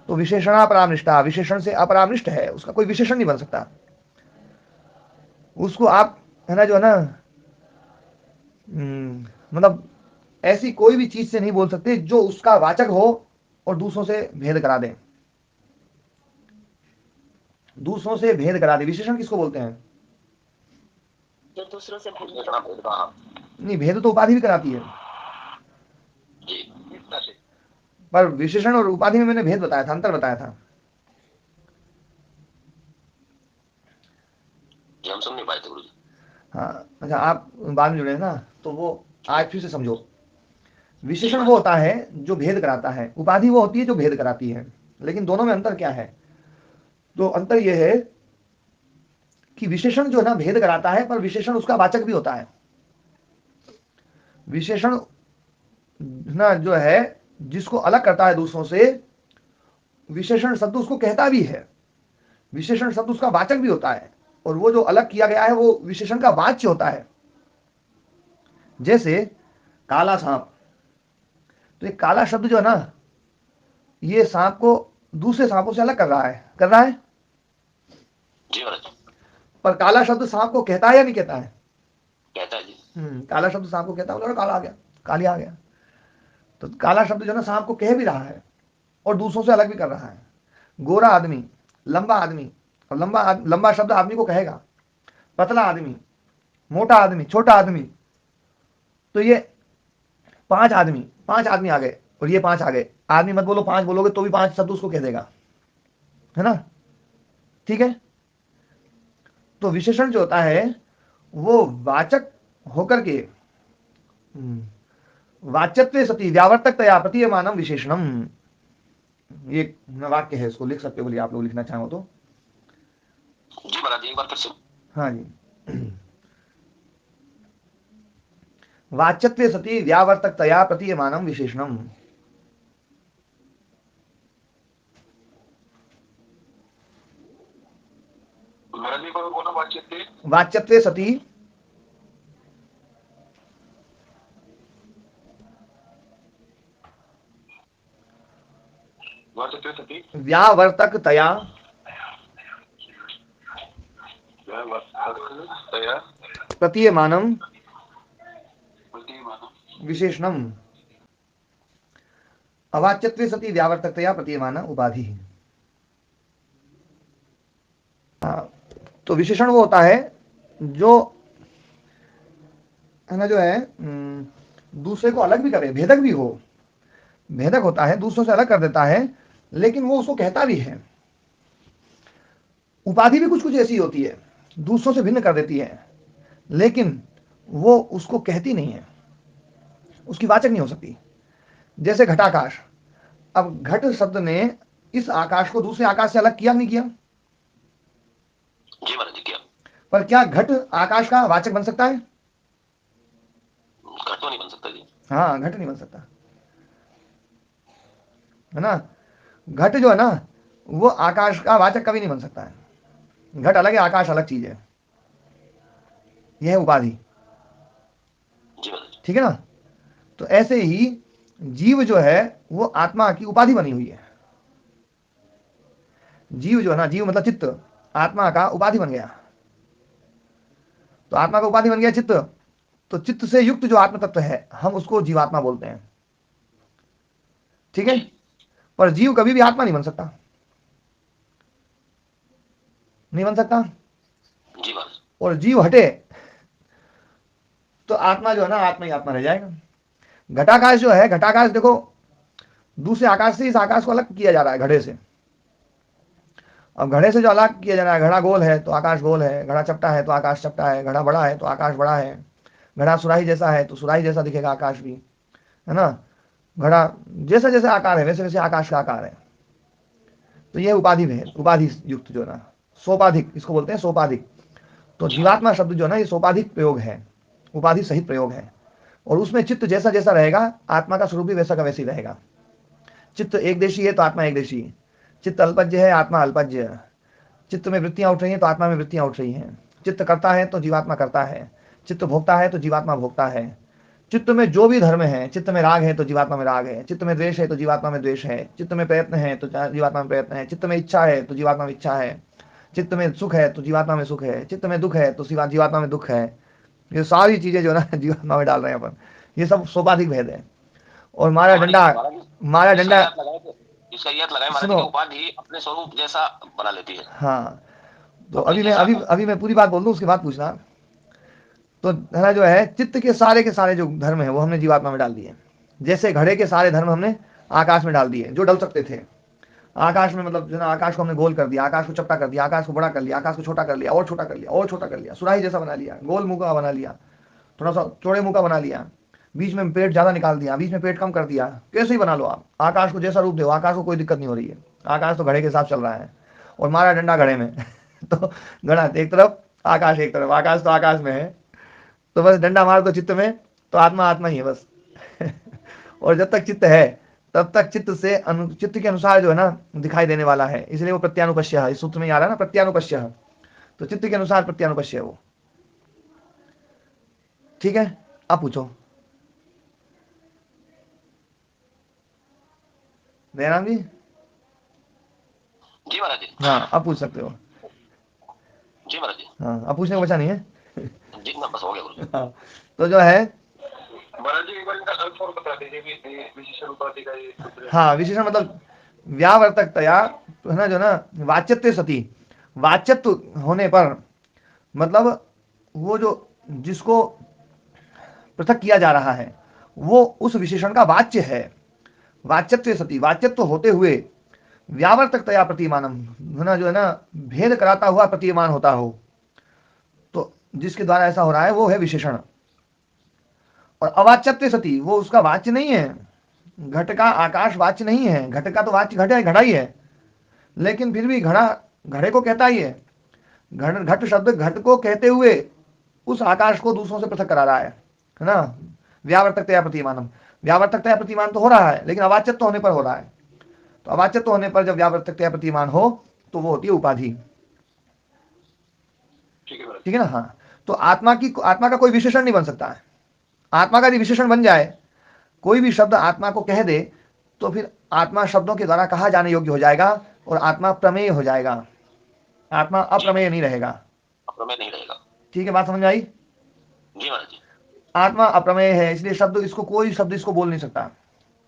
तो विशेषणा परामृष्टा, विशेषण से अपरामृष्ट है, उसका कोई विशेषण नहीं बन सकता। उसको आप है ना जो है ना मतलब ऐसी कोई भी चीज से नहीं बोल सकते जो उसका वाचक हो और दूसरों से भेद करा दे, दूसरों से भेद करा दे। विशेषण किसको बोलते हैं? जो दूसरों से भेद नहीं, भेद तो उपाधि भी कराती है, पर विशेषण और उपाधि में मैंने भेद बताया था, अंतर बताया था। हम समझ नहीं पाए थे गुरुजी। हाँ, अच्छा, आप बाद में जुड़े ना, तो वो आज फिर से समझो। विशेषण वो होता है जो भेद कराता है, उपाधि वो होती है जो भेद कराती है। लेकिन दोनों में अंतर क्या है? तो अंतर यह है कि विशेषण जो है ना भेद कराता है, पर विशेषण उसका वाचक भी होता है। विशेषण ना जो है जिसको अलग करता है दूसरों से, विशेषण शब्द उसको कहता भी है, विशेषण शब्द उसका वाचक भी होता है, और वो जो अलग किया गया है वो विशेषण का वाच्य होता है। जैसे काला सांप, तो ये काला शब्द जो है ना ये सांप को दूसरे सांपों से अलग कर रहा है, कर रहा है जी महाराज। पर काला शब्द सांप को कहता है या नहीं कहता है? कहता है जी। काला शब्द सांप को कहता है, काला आ गया, कालिया आ गया। तो काला शब्द जो है ना सांप को कह भी रहा है और दूसरों से अलग भी कर रहा है। गोरा आदमी, लंबा आदमी, और लंबा शब्द आदमी को कहेगा, पतला आदमी, मोटा आदमी, छोटा आदमी। तो ये पांच आदमी आ गए और ये पांच आ गए। आदमी मत बोलो, पांच बोलोगे तो भी पांच शब्द उसको कह देगा, है ना, ठीक है। तो विशेषण जो होता है वो वाचक होकर के वाच्यत्वे सति व्यावर्तकतया प्रतीयमानम विशेषणम, ये वाक्य है, इसको लिख सकते हो, बोलिए आप लोग लिखना चाहो तो। जी महाराज, एक बार फिर से। हाँ जी, वाच्यत्वे सति व्यावर्तकतया प्रतीयमानम विशेषणम। वाच्यत्वे सति व्यावर्तकतया प्रतीयमानम विशेषणम। अवाच्यत्वे सति व्यावर्तकतया प्रतीयमान उपाधि। तो विशेषण वो होता है जो है ना जो है दूसरे को अलग भी करे, भेदक भी हो, भेदक होता है, दूसरों से अलग कर देता है, लेकिन वो उसको कहता भी है। उपाधि भी कुछ कुछ ऐसी होती है, दूसरों से भिन्न कर देती है, लेकिन वो उसको कहती नहीं है, उसकी वाचक नहीं हो सकती। जैसे घटाकाश, अब घट शब्द ने इस आकाश को दूसरे आकाश से अलग किया नहीं किया? जी महाराज जी, किया। पर क्या घट आकाश का वाचक बन सकता है? घट तो नहीं बन सकता जी। हाँ, घट नहीं बन सकता, है ना। घट जो है ना वो आकाश का वाचक कभी नहीं बन सकता है। घट अलग है, आकाश अलग चीज है, यह है उपाधि, ठीक है ना। तो ऐसे ही जीव जो है वो आत्मा की उपाधि बनी हुई है। जीव जो है ना, जीव मतलब चित्त, आत्मा का उपाधि बन गया। तो आत्मा का उपाधि बन गया चित्त, तो चित्त से युक्त जो आत्म तत्व है हम उसको जीवात्मा बोलते हैं, ठीक है। पर जीव कभी भी आत्मा नहीं बन सकता, नहीं बन सकता। जी और जीव हटे तो आत्मा जो है ना आत्मा ही आत्मा रह जाएगा। घटाकाश जो है, घटाकाश देखो दूसरे आकाश से इस आकाश को अलग किया जा रहा है घड़े से। अब घड़े से जो अलग किया जा रहा है, घड़ा गोल है तो आकाश गोल है, घड़ा चपटा है तो आकाश चपटा है, घड़ा बड़ा है तो आकाश बड़ा है, घड़ा सुराही जैसा है तो सुराही जैसा दिखेगा आकाश भी, है ना। घड़ा जैसा जैसा आकार है वैसे वैसे आकाश का आकार है। तो ये उपाधि भेद, उपाधि युक्त जो ना, सोपाधिक, इसको बोलते हैं सोपाधिक। तो जीवात्मा शब्द जो ना ये सोपाधिक प्रयोग है, उपाधि सहित प्रयोग है। और उसमें चित्त जैसा जैसा रहेगा आत्मा का स्वरूप भी वैसा का वैसे ही रहेगा। चित्त एक देशी है तो आत्मा एक देशी, चित्त अल्पज्य है, आत्मा अल्पज्य। चित्त में वृत्तियां उठ रही हैं तो आत्मा में वृत्तियां उठ रही हैं। चित्त करता है तो जीवात्मा करता है, चित्त भोगता है तो जीवात्मा भोगता है। चित्त में जो भी धर्म है, चित्त में राग है तो जीवात्मा में राग है, चित्त में द्वेष है तो जीवात्मा में द्वेष है, चित्त में प्रयत्न है तो जीवात्मा में प्रयत्न है, चित्त में इच्छा है तो जीवात्मा में इच्छा है, चित्त में सुख है तो जीवात्मा में सुख है, चित्त में दुख है तो जीवात्मा में दुख है। ये सारी चीजें जो ना जीवात्मा में डाल रहे हैं अपन, ये सब सोपाधिक भेद है। और मारा डंडा, मारा डंडा, इसका ये लगाए महाराज की उपाधि अपने स्वरूप जैसा बना लेती है। हाँ, तो अभी मैं पूरी बात बोल दूं, उसके बाद पूछना। तो है जो है, चित्त के सारे जो धर्म है वो हमने जीवात्मा में डाल दिए। जैसे घड़े के सारे धर्म हमने आकाश में डाल दिए जो डल सकते थे। आकाश में मतलब जो ना, आकाश को हमने गोल कर दिया, आकाश को चपटा कर दिया, आकाश को बड़ा कर लिया, आकाश को छोटा कर लिया, और छोटा कर लिया, और छोटा कर लिया, सुराही जैसा बना लिया, गोल मुंह का बना लिया, थोड़ा सा चौड़े मुंह का बना लिया, बीच में पेट ज्यादा निकाल दिया, बीच में पेट कम कर दिया। कैसे ही बना लो आप, आकाश को जैसा रूप दो, आकाश को कोई दिक्कत नहीं हो रही है। आकाश तो घड़े के साथ चल रहा है और मारा डंडा घड़े में तो घड़ा एक तरफ, आकाश एक तरफ, आकाश तो आकाश में है, तो बस डंडा मार दो चित्त में तो आत्मा आत्मा ही है बस और जब तक चित्त है तब तक चित्त से चित्त के अनुसार जो है ना दिखाई देने वाला है, इसलिए वो प्रत्यानुपश्य है। इस सूत्र में आ रहा है ना प्रत्यानुपश्य, तो चित्त के अनुसार प्रत्यानुपश्य है वो। ठीक है, आप पूछो दयाराम जी। जी महाराज जी। हाँ, आप पूछ सकते हो। जी महाराज जी। हाँ, आप पूछने को बचा नहीं है जी ना, बस हो गया। हाँ, तो जो है महाराज जी एक बार इनका अर्थ और बता दीजिए कि विशेषण उपाधि का ये सूत्र है। हाँ, विशेषण मतलब व्यावर्तकतया है ना, जो ना वाच्यत्व सती, वाच्यत्व होने पर मतलब वो जो जिसको पृथक किया जा रहा है वो उस विशेषण का वाच्य है। वाच्यत्व सती, वाच्यत्व होते हुए व्यावर्तकतया प्रतिमानम है ना, जो है ना भेद कराता हुआ प्रतिमान होता हो, तो जिसके द्वारा ऐसा हो रहा है वो है विशेषण। और अवाच्यत्व सती, वो उसका वाच्य नहीं है। घट का आकाश वाच्य नहीं है, घट का तो वाच्य घट है, घड़ा ही है, लेकिन फिर भी घड़ा घड़े को कहता ही है। घट शब्द घट को कहते हुए उस आकाश को दूसरों से पृथक करा रहा है ना। व्यावर्तकतया प्रतिमानम, व्यावर्तकतया प्रतिमान तो हो रहा है लेकिन अवाच्यत्व होने पर हो रहा है। तो अवाच्यत्व होने पर जब व्यावर्तकतया प्रतिमान हो तो वो होती है उपाधि। ठीक है ना। हाँ, तो आत्मा का कोई विशेषण नहीं बन सकता है। आत्मा का यदि विशेषण बन जाए, कोई भी शब्द आत्मा को कह दे तो फिर आत्मा शब्दों के द्वारा कहा जाने योग्य हो जाएगा और आत्मा प्रमेय हो जाएगा। आत्मा अप्रमेय नहीं रहेगा। अप्रमेय नहीं रहेगा। ठीक है, बात समझ आई? जी महाराज जी। आत्मा अप्रमेय है, इसलिए कोई शब्द इसको बोल नहीं सकता,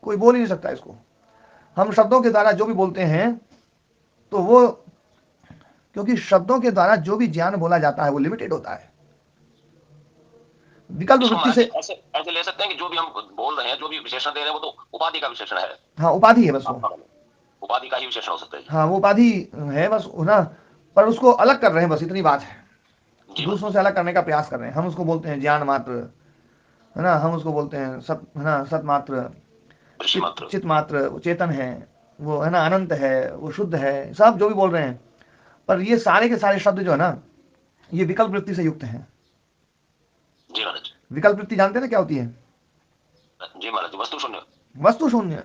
कोई बोल ही नहीं सकता इसको। हम शब्दों के द्वारा जो भी बोलते हैं तो वो, क्योंकि शब्दों के द्वारा जो भी ज्ञान बोला जाता है वो लिमिटेड होता है। विकल्प वृत्ति से ऐसे ले सकते हैं कि जो भी हम बोल रहे हैं, जो भी विशेषण दे रहे हैं, वो तो उपाधि का विशेषण है। हाँ, उपाधि है बस, वो उपाधि का ही विशेषण हो सकता है। हाँ, वो उपाधि है बस ना, पर उसको अलग कर रहे हैं, बस इतनी बात है। दूसरों से अलग करने का प्रयास कर रहे हैं। हम उसको बोलते हैं ज्ञान मात्र, है ना, हम उसको बोलते हैं सत, है ना, सत मात्र, चित मात्र, वो चेतन है, वो है ना, अनंत है, वो शुद्ध है, सब जो भी बोल रहे हैं। पर ये सारे के सारे शब्द जो है ना, ये विकल्प वृत्ति से युक्त हैं। जी महाराज। विकल्प वृत्ति जानते हैं ना क्या होती है? जी महाराज, वस्तु शून्य। वस्तु शून्य,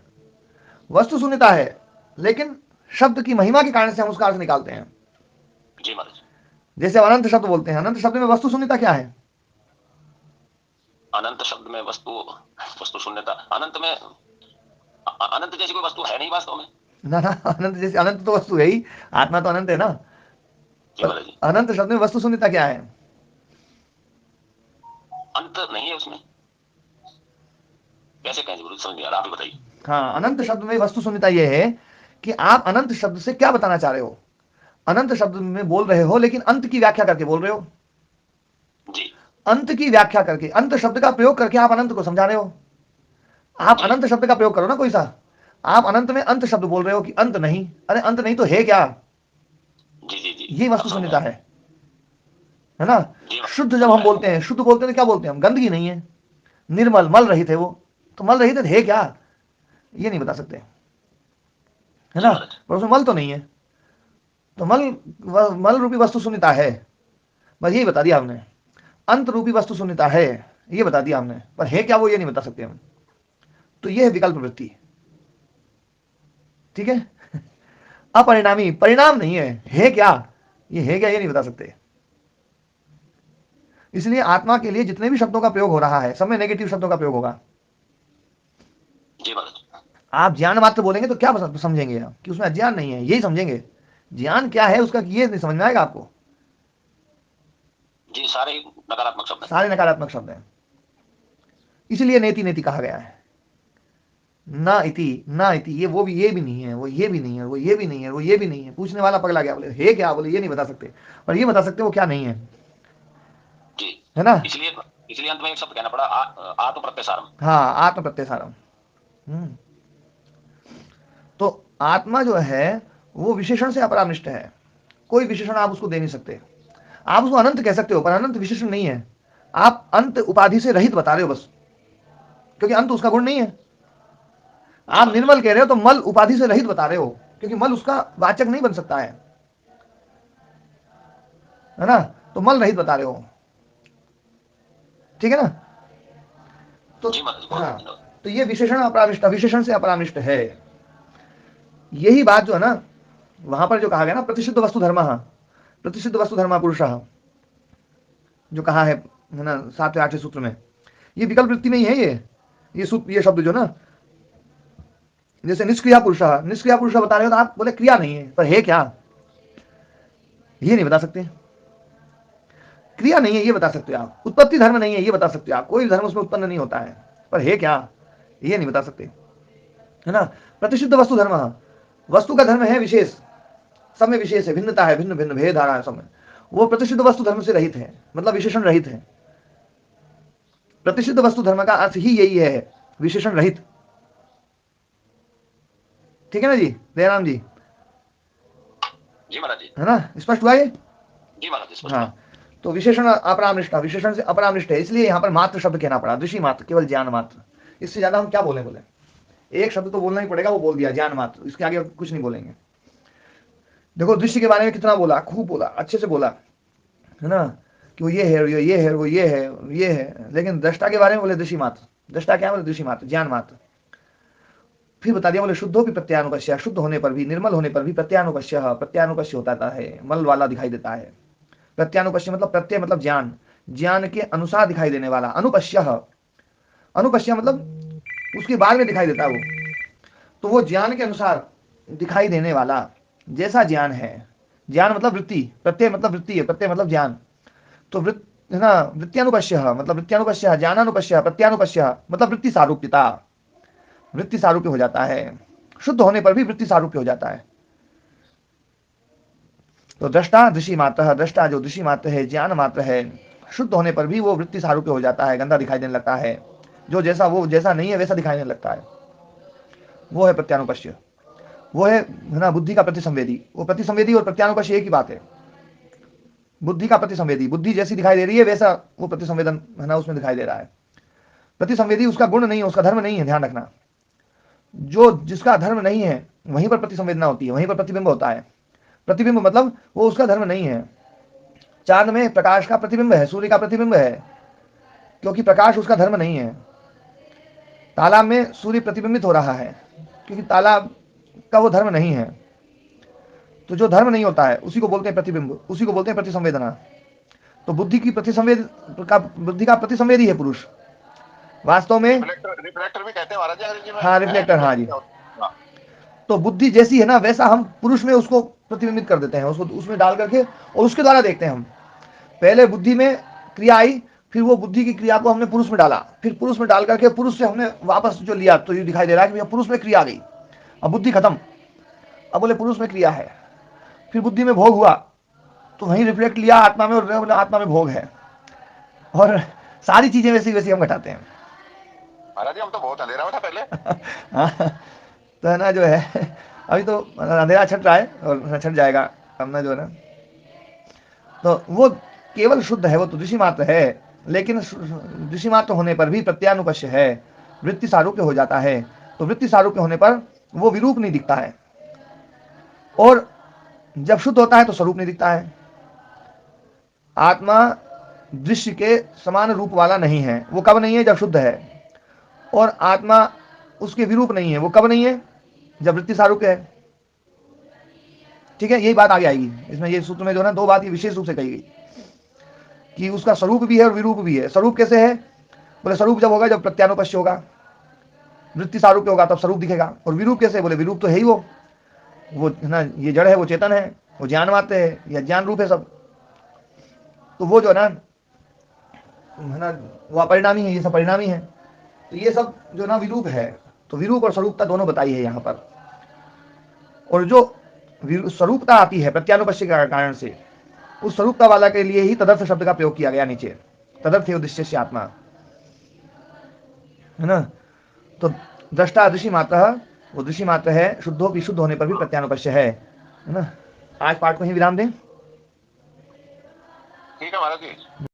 वस्तु शून्यता है, लेकिन शब्द की महिमा के कारण से हम उसका अर्थ निकालते हैं। जी महाराज। जैसे अनंत शब्द बोलते हैं, अनंत शब्द में वस्तु शून्यता क्या है? अनंत शब्द में वस्तु शून्यता, अनंत में अनंत जैसी कोई वस्तु है नहीं वास्तव में। ना, अनंत जैसी, अनंत तो वस्तु है ही, आत्मा तो अनंत है ना। अनंत शब्द में वस्तु शून्यता क्या है? अंत नहीं है उसमें, कैसे कहें गुरु, समझ नहीं आ रहा, आप बताइए। हाँ, अनंत शब्द में वस्तु शून्यता यह है कि आप अनंत शब्द से क्या बताना चाह रहे हो। अनंत शब्द में बोल रहे हो लेकिन अंत की व्याख्या करके बोल रहे हो जी। अंत की व्याख्या करके, अंत शब्द का प्रयोग करके आप अनंत को समझा रहे हो। आप अनंत शब्द का प्रयोग करो ना कोई सा, आप अनंत में अंत शब्द बोल रहे हो कि अंत नहीं, अरे अंत नहीं तो है क्या? जी जी जी, ये वस्तु शून्यता है ना। शुद्ध जब हम बोलते हैं, शुद्ध बोलते हैं तो क्या बोलते हैं हम? गंदगी नहीं है, निर्मल, मल रहित है वो, तो मल रहित है क्या? ये नहीं बता सकते, है ना, पर उसमें मल तो नहीं है। तो मल रूपी वस्तु शून्यता है, बस यही बता दिया हमने। अंत रूपी वस्तु शून्यता है, ये बता दिया हमने, पर है क्या वो ये नहीं बता सकते हम। तो ये है विकल्प वृत्ति, ठीक है। अपरिणामी, परिणाम नहीं है क्या, ये है क्या ये नहीं बता सकते। इसलिए आत्मा के लिए जितने भी शब्दों का प्रयोग हो रहा है सब में नेगेटिव शब्दों का प्रयोग होगा। आप ज्ञान मात्र बोलेंगे तो क्या समझेंगे आप कि उसमें अज्ञान नहीं है, यही समझेंगे। ज्ञान क्या है उसका ये नहीं समझ में आएगा आपको जी। सारे नकारात्मक शब्द, सारे नकारात्मक शब्द हैं। इसलिए नेति नेति कहा गया है। ना इति ये वो भी, ये भी नहीं है, वो ये भी नहीं है, वो ये भी नहीं है, वो ये भी नहीं है। पूछने वाला पगला गया, बोले हे क्या, बोले ये नहीं बता सकते, और ये बता सकते वो क्या नहीं है जी, है ना। इसलिए अंत में एक शब्द कहना पड़ा, आत्म प्रत्यसारम। हाँ, आत्म प्रत्यसारम। तो आत्मा जो है वो विशेषण से अपरामनिष्ठ है, कोई विशेषण आप उसको दे नहीं सकते। आप उसको अनंत कह सकते हो, पर अनंत विशेषण नहीं है। आप अंत उपाधि से रहित बता रहे हो बस, क्योंकि अंत उसका गुण नहीं है। आप निर्मल कह रहे हो तो मल उपाधि से रहित बता रहे हो, क्योंकि मल उसका वाचक नहीं बन सकता है ना, तो मल रहित बता रहे हो, ठीक है ना। तो हाँ, तो ये विशेषण अपरामिष्ट, विशेषण से अपरामिष्ट है। यही बात जो है ना वहां पर जो कहा गया ना, प्रतिषिद्ध वस्तु धर्म, प्रतिषिद्ध वस्तु धर्म पुरुष जो कहा है ना 7वें 8वें सूत्र में, ये विकल्प वृत्ति में ही है। ये शब्द जो ना, जैसे निष्क्रिया पुरुष, निष्क्रिया पुरुष बता रहे हो तो आप बोले क्रिया नहीं है, पर है क्या ये नहीं बता सकते। क्रिया नहीं है ये बता सकते हो आप, उत्पत्ति धर्म नहीं है ये बता सकते हो आप, कोई धर्म उसमें उत्पन्न नहीं होता है, पर है क्या ये नहीं बता सकते, है ना। प्रतिषिद्ध वस्तु धर्म, वस्तु का धर्म है विशेष, सब में विशेष है, भिन्नता है, भिन्न भिन्न भेद धारा है सब में। वो प्रतिषिद्ध वस्तु धर्म से रहित है, मतलब विशेषण रहित है। प्रतिषिद्ध वस्तु धर्म का अर्थ ही यही है, विशेषण रहित, ठीक है ना जी दयाराम जी। जी महाराज जी, है ना, स्पष्ट हुआ ये। जी महाराज जी, हाँ, तो विशेषण अपरामनिष्ठ, विशेषण से अपरामनिष्ठ है, इसलिए यहाँ पर मात्र शब्द कहना पड़ा, दृष्टि मात्र, केवल ज्ञान मात्र। इससे ज्यादा हम क्या बोले, एक शब्द तो बोलना ही पड़ेगा, वो बोल दिया ज्ञान मात्र, इसके आगे कुछ नहीं बोलेंगे। देखो दृश्य के बारे में कितना बोला, खूब बोला, अच्छे से बोला, है ना, कि वो ये है, ये है, वो ये है, ये है। लेकिन दृष्टा के बारे में बोले दृष्टि मात्र। दृष्टा क्या बोले, दृष्टि मात्र, ज्ञान मात्र। फिर बता दिया, बोले शुद्धो भी प्रत्यानुपश्य, शुद्ध होने पर भी, निर्मल होने पर भी प्रत्यानुपश्य, प्रत्यानुपश्य होता है, मल वाला दिखाई देता है। प्रत्यानुपश्य मतलब प्रत्यय मतलब ज्ञान, ज्ञान के अनुसार दिखाई देने वाला। अनुपश्य, अनुपश्य मतलब उसके बाद में दिखाई देता है वो, तो वो ज्ञान के अनुसार दिखाई देने वाला जैसा ज्ञान है। ज्ञान मतलब वृत्ति, प्रत्यय मतलब वृत्ति है, प्रत्यय मतलब ज्ञान। तो है ना, वृत्त्यानुपश्य मतलब वृत्त्यानुपश्य, ज्ञानानुपश्य, प्रत्यानुपश्य मतलब वृत्ति सारूप्यता, वृत्ति सारूप्य हो जाता है। शुद्ध होने पर भी वृत्ति सारूप्य हो जाता है। तो दृष्टा दृष्टि मात्र, दृष्टा जो दृष्टि मात्र है, ज्ञान मात्र है, शुद्ध होने पर भी वो वृत्ति सारूप्य हो जाता है, गंदा दिखाई देने लगता है, जो जैसा वो जैसा नहीं है वैसा दिखाई देने लगता है, वो है प्रत्यानुपश्य। वो है ना बुद्धि का प्रतिसंवेदी। वो प्रतिसंवेदी और प्रत्यानुपश्य एक ही बात है। बुद्धि का प्रतिसंवेदी, बुद्धि जैसी दिखाई दे रही है वैसा वो प्रतिसंवेदन है ना उसमें दिखाई दे रहा है। प्रतिसंवेदी उसका गुण नहीं है, उसका धर्म नहीं है, ध्यान रखना। जो जिसका धर्म नहीं है वहीं पर प्रतिसंवेदना होती है, वहीं पर प्रतिबिंब होता है। प्रतिबिंब मतलब वो उसका धर्म नहीं है। चांद में प्रकाश का प्रतिबिंब है, सूर्य का प्रतिबिंब है, क्योंकि प्रकाश उसका धर्म नहीं है। तालाब में सूर्य प्रतिबिंबित हो रहा है, क्योंकि तालाब का वो धर्म नहीं है। तो जो धर्म नहीं होता है उसी को बोलते हैं प्रतिबिंब, उसी को बोलते हैं प्रतिसंवेदना। तो बुद्धि की बुद्धि का प्रतिसंवेदी है पुरुष वास्तव में। रिफ्लेक्टर भी कहते हैं महाराज जी। हाँ रिफ्लेक्टर, हाँ जी। तो बुद्धि जैसी है ना वैसा हम पुरुष में उसको प्रतिबिंबित कर देते हैं, उसको उसमें डाल करके, और उसके द्वारा देखते हैं हम। पहले बुद्धि में क्रिया आई, फिर वो बुद्धि की क्रिया को हमने पुरुष में डाला, फिर पुरुष में डाल करके पुरुष से हमने वापस जो लिया, तो ये दिखाई दे रहा है कि पुरुष में क्रिया आ गई, अब बुद्धि खत्म, अब बोले पुरुष में क्रिया है। फिर बुद्धि में भोग हुआ, तो वहीं रिफ्लेक्ट लिया आत्मा में, और बोले आत्मा में भोग है, और सारी चीजें वैसी वैसी हम घटाते हैं। महाराज हम तो बहुत अंधेरा था पहले। तो है ना जो है अभी तो अंधेरा छट रहा है और छट जाएगा अपना जो है ना। तो वो केवल शुद्ध है, वो तो दृष्टि मात्र है, लेकिन दृष्टि मात्र होने पर भी प्रत्यानुपश्य है, वृत्ति सारूप्य हो जाता है। तो वृत्ति सारूप्य होने पर वो विरूप नहीं दिखता है, और जब शुद्ध होता है तो स्वरूप नहीं दिखता है। आत्मा दृश्य के समान रूप वाला नहीं है। वो कब नहीं है? जब शुद्ध है। और आत्मा उसके विरूप नहीं है। वो कब नहीं है? जब वृत्ति सारूप है। ठीक है, यही बात आगे आएगी इसमें। ये सूत्र में जो है ना, दो बात ये विशेष रूप से कही गई कि उसका स्वरूप भी है और विरूप भी है। स्वरूप कैसे है? बोले स्वरूप जब होगा जब प्रत्यानुपश्य होगा, वृत्ति सारूप होगा, तब स्वरूप दिखेगा। और विरूप कैसे? बोले विरूप तो है ही वो है ना, ये जड़ है, वो चेतन है, वो ज्ञान मात्र है, या ज्ञान रूप है सब। तो वो जो है ना वो अपरिणामी है, ये सब परिणामी है। तो ये सब जो ना विरूप है। तो विरूप और स्वरूपता दोनों बताई है यहाँ पर। और जो स्वरूपता आती है प्रत्यानुपश्य के कारण से, उस स्वरूपता वाला के लिए ही तदर्थ शब्द का प्रयोग किया गया नीचे। तदर्थ उद्देश्य से आत्मा, है ना। तो दृष्टा दृश्य मात्र, वो दृश्य मात्र है, शुद्ध हो, विशुद्ध होने पर भी प्रत्यानुपश्य है ना। आज पाठ को ही विराम दें। ठीक है महाराज जी।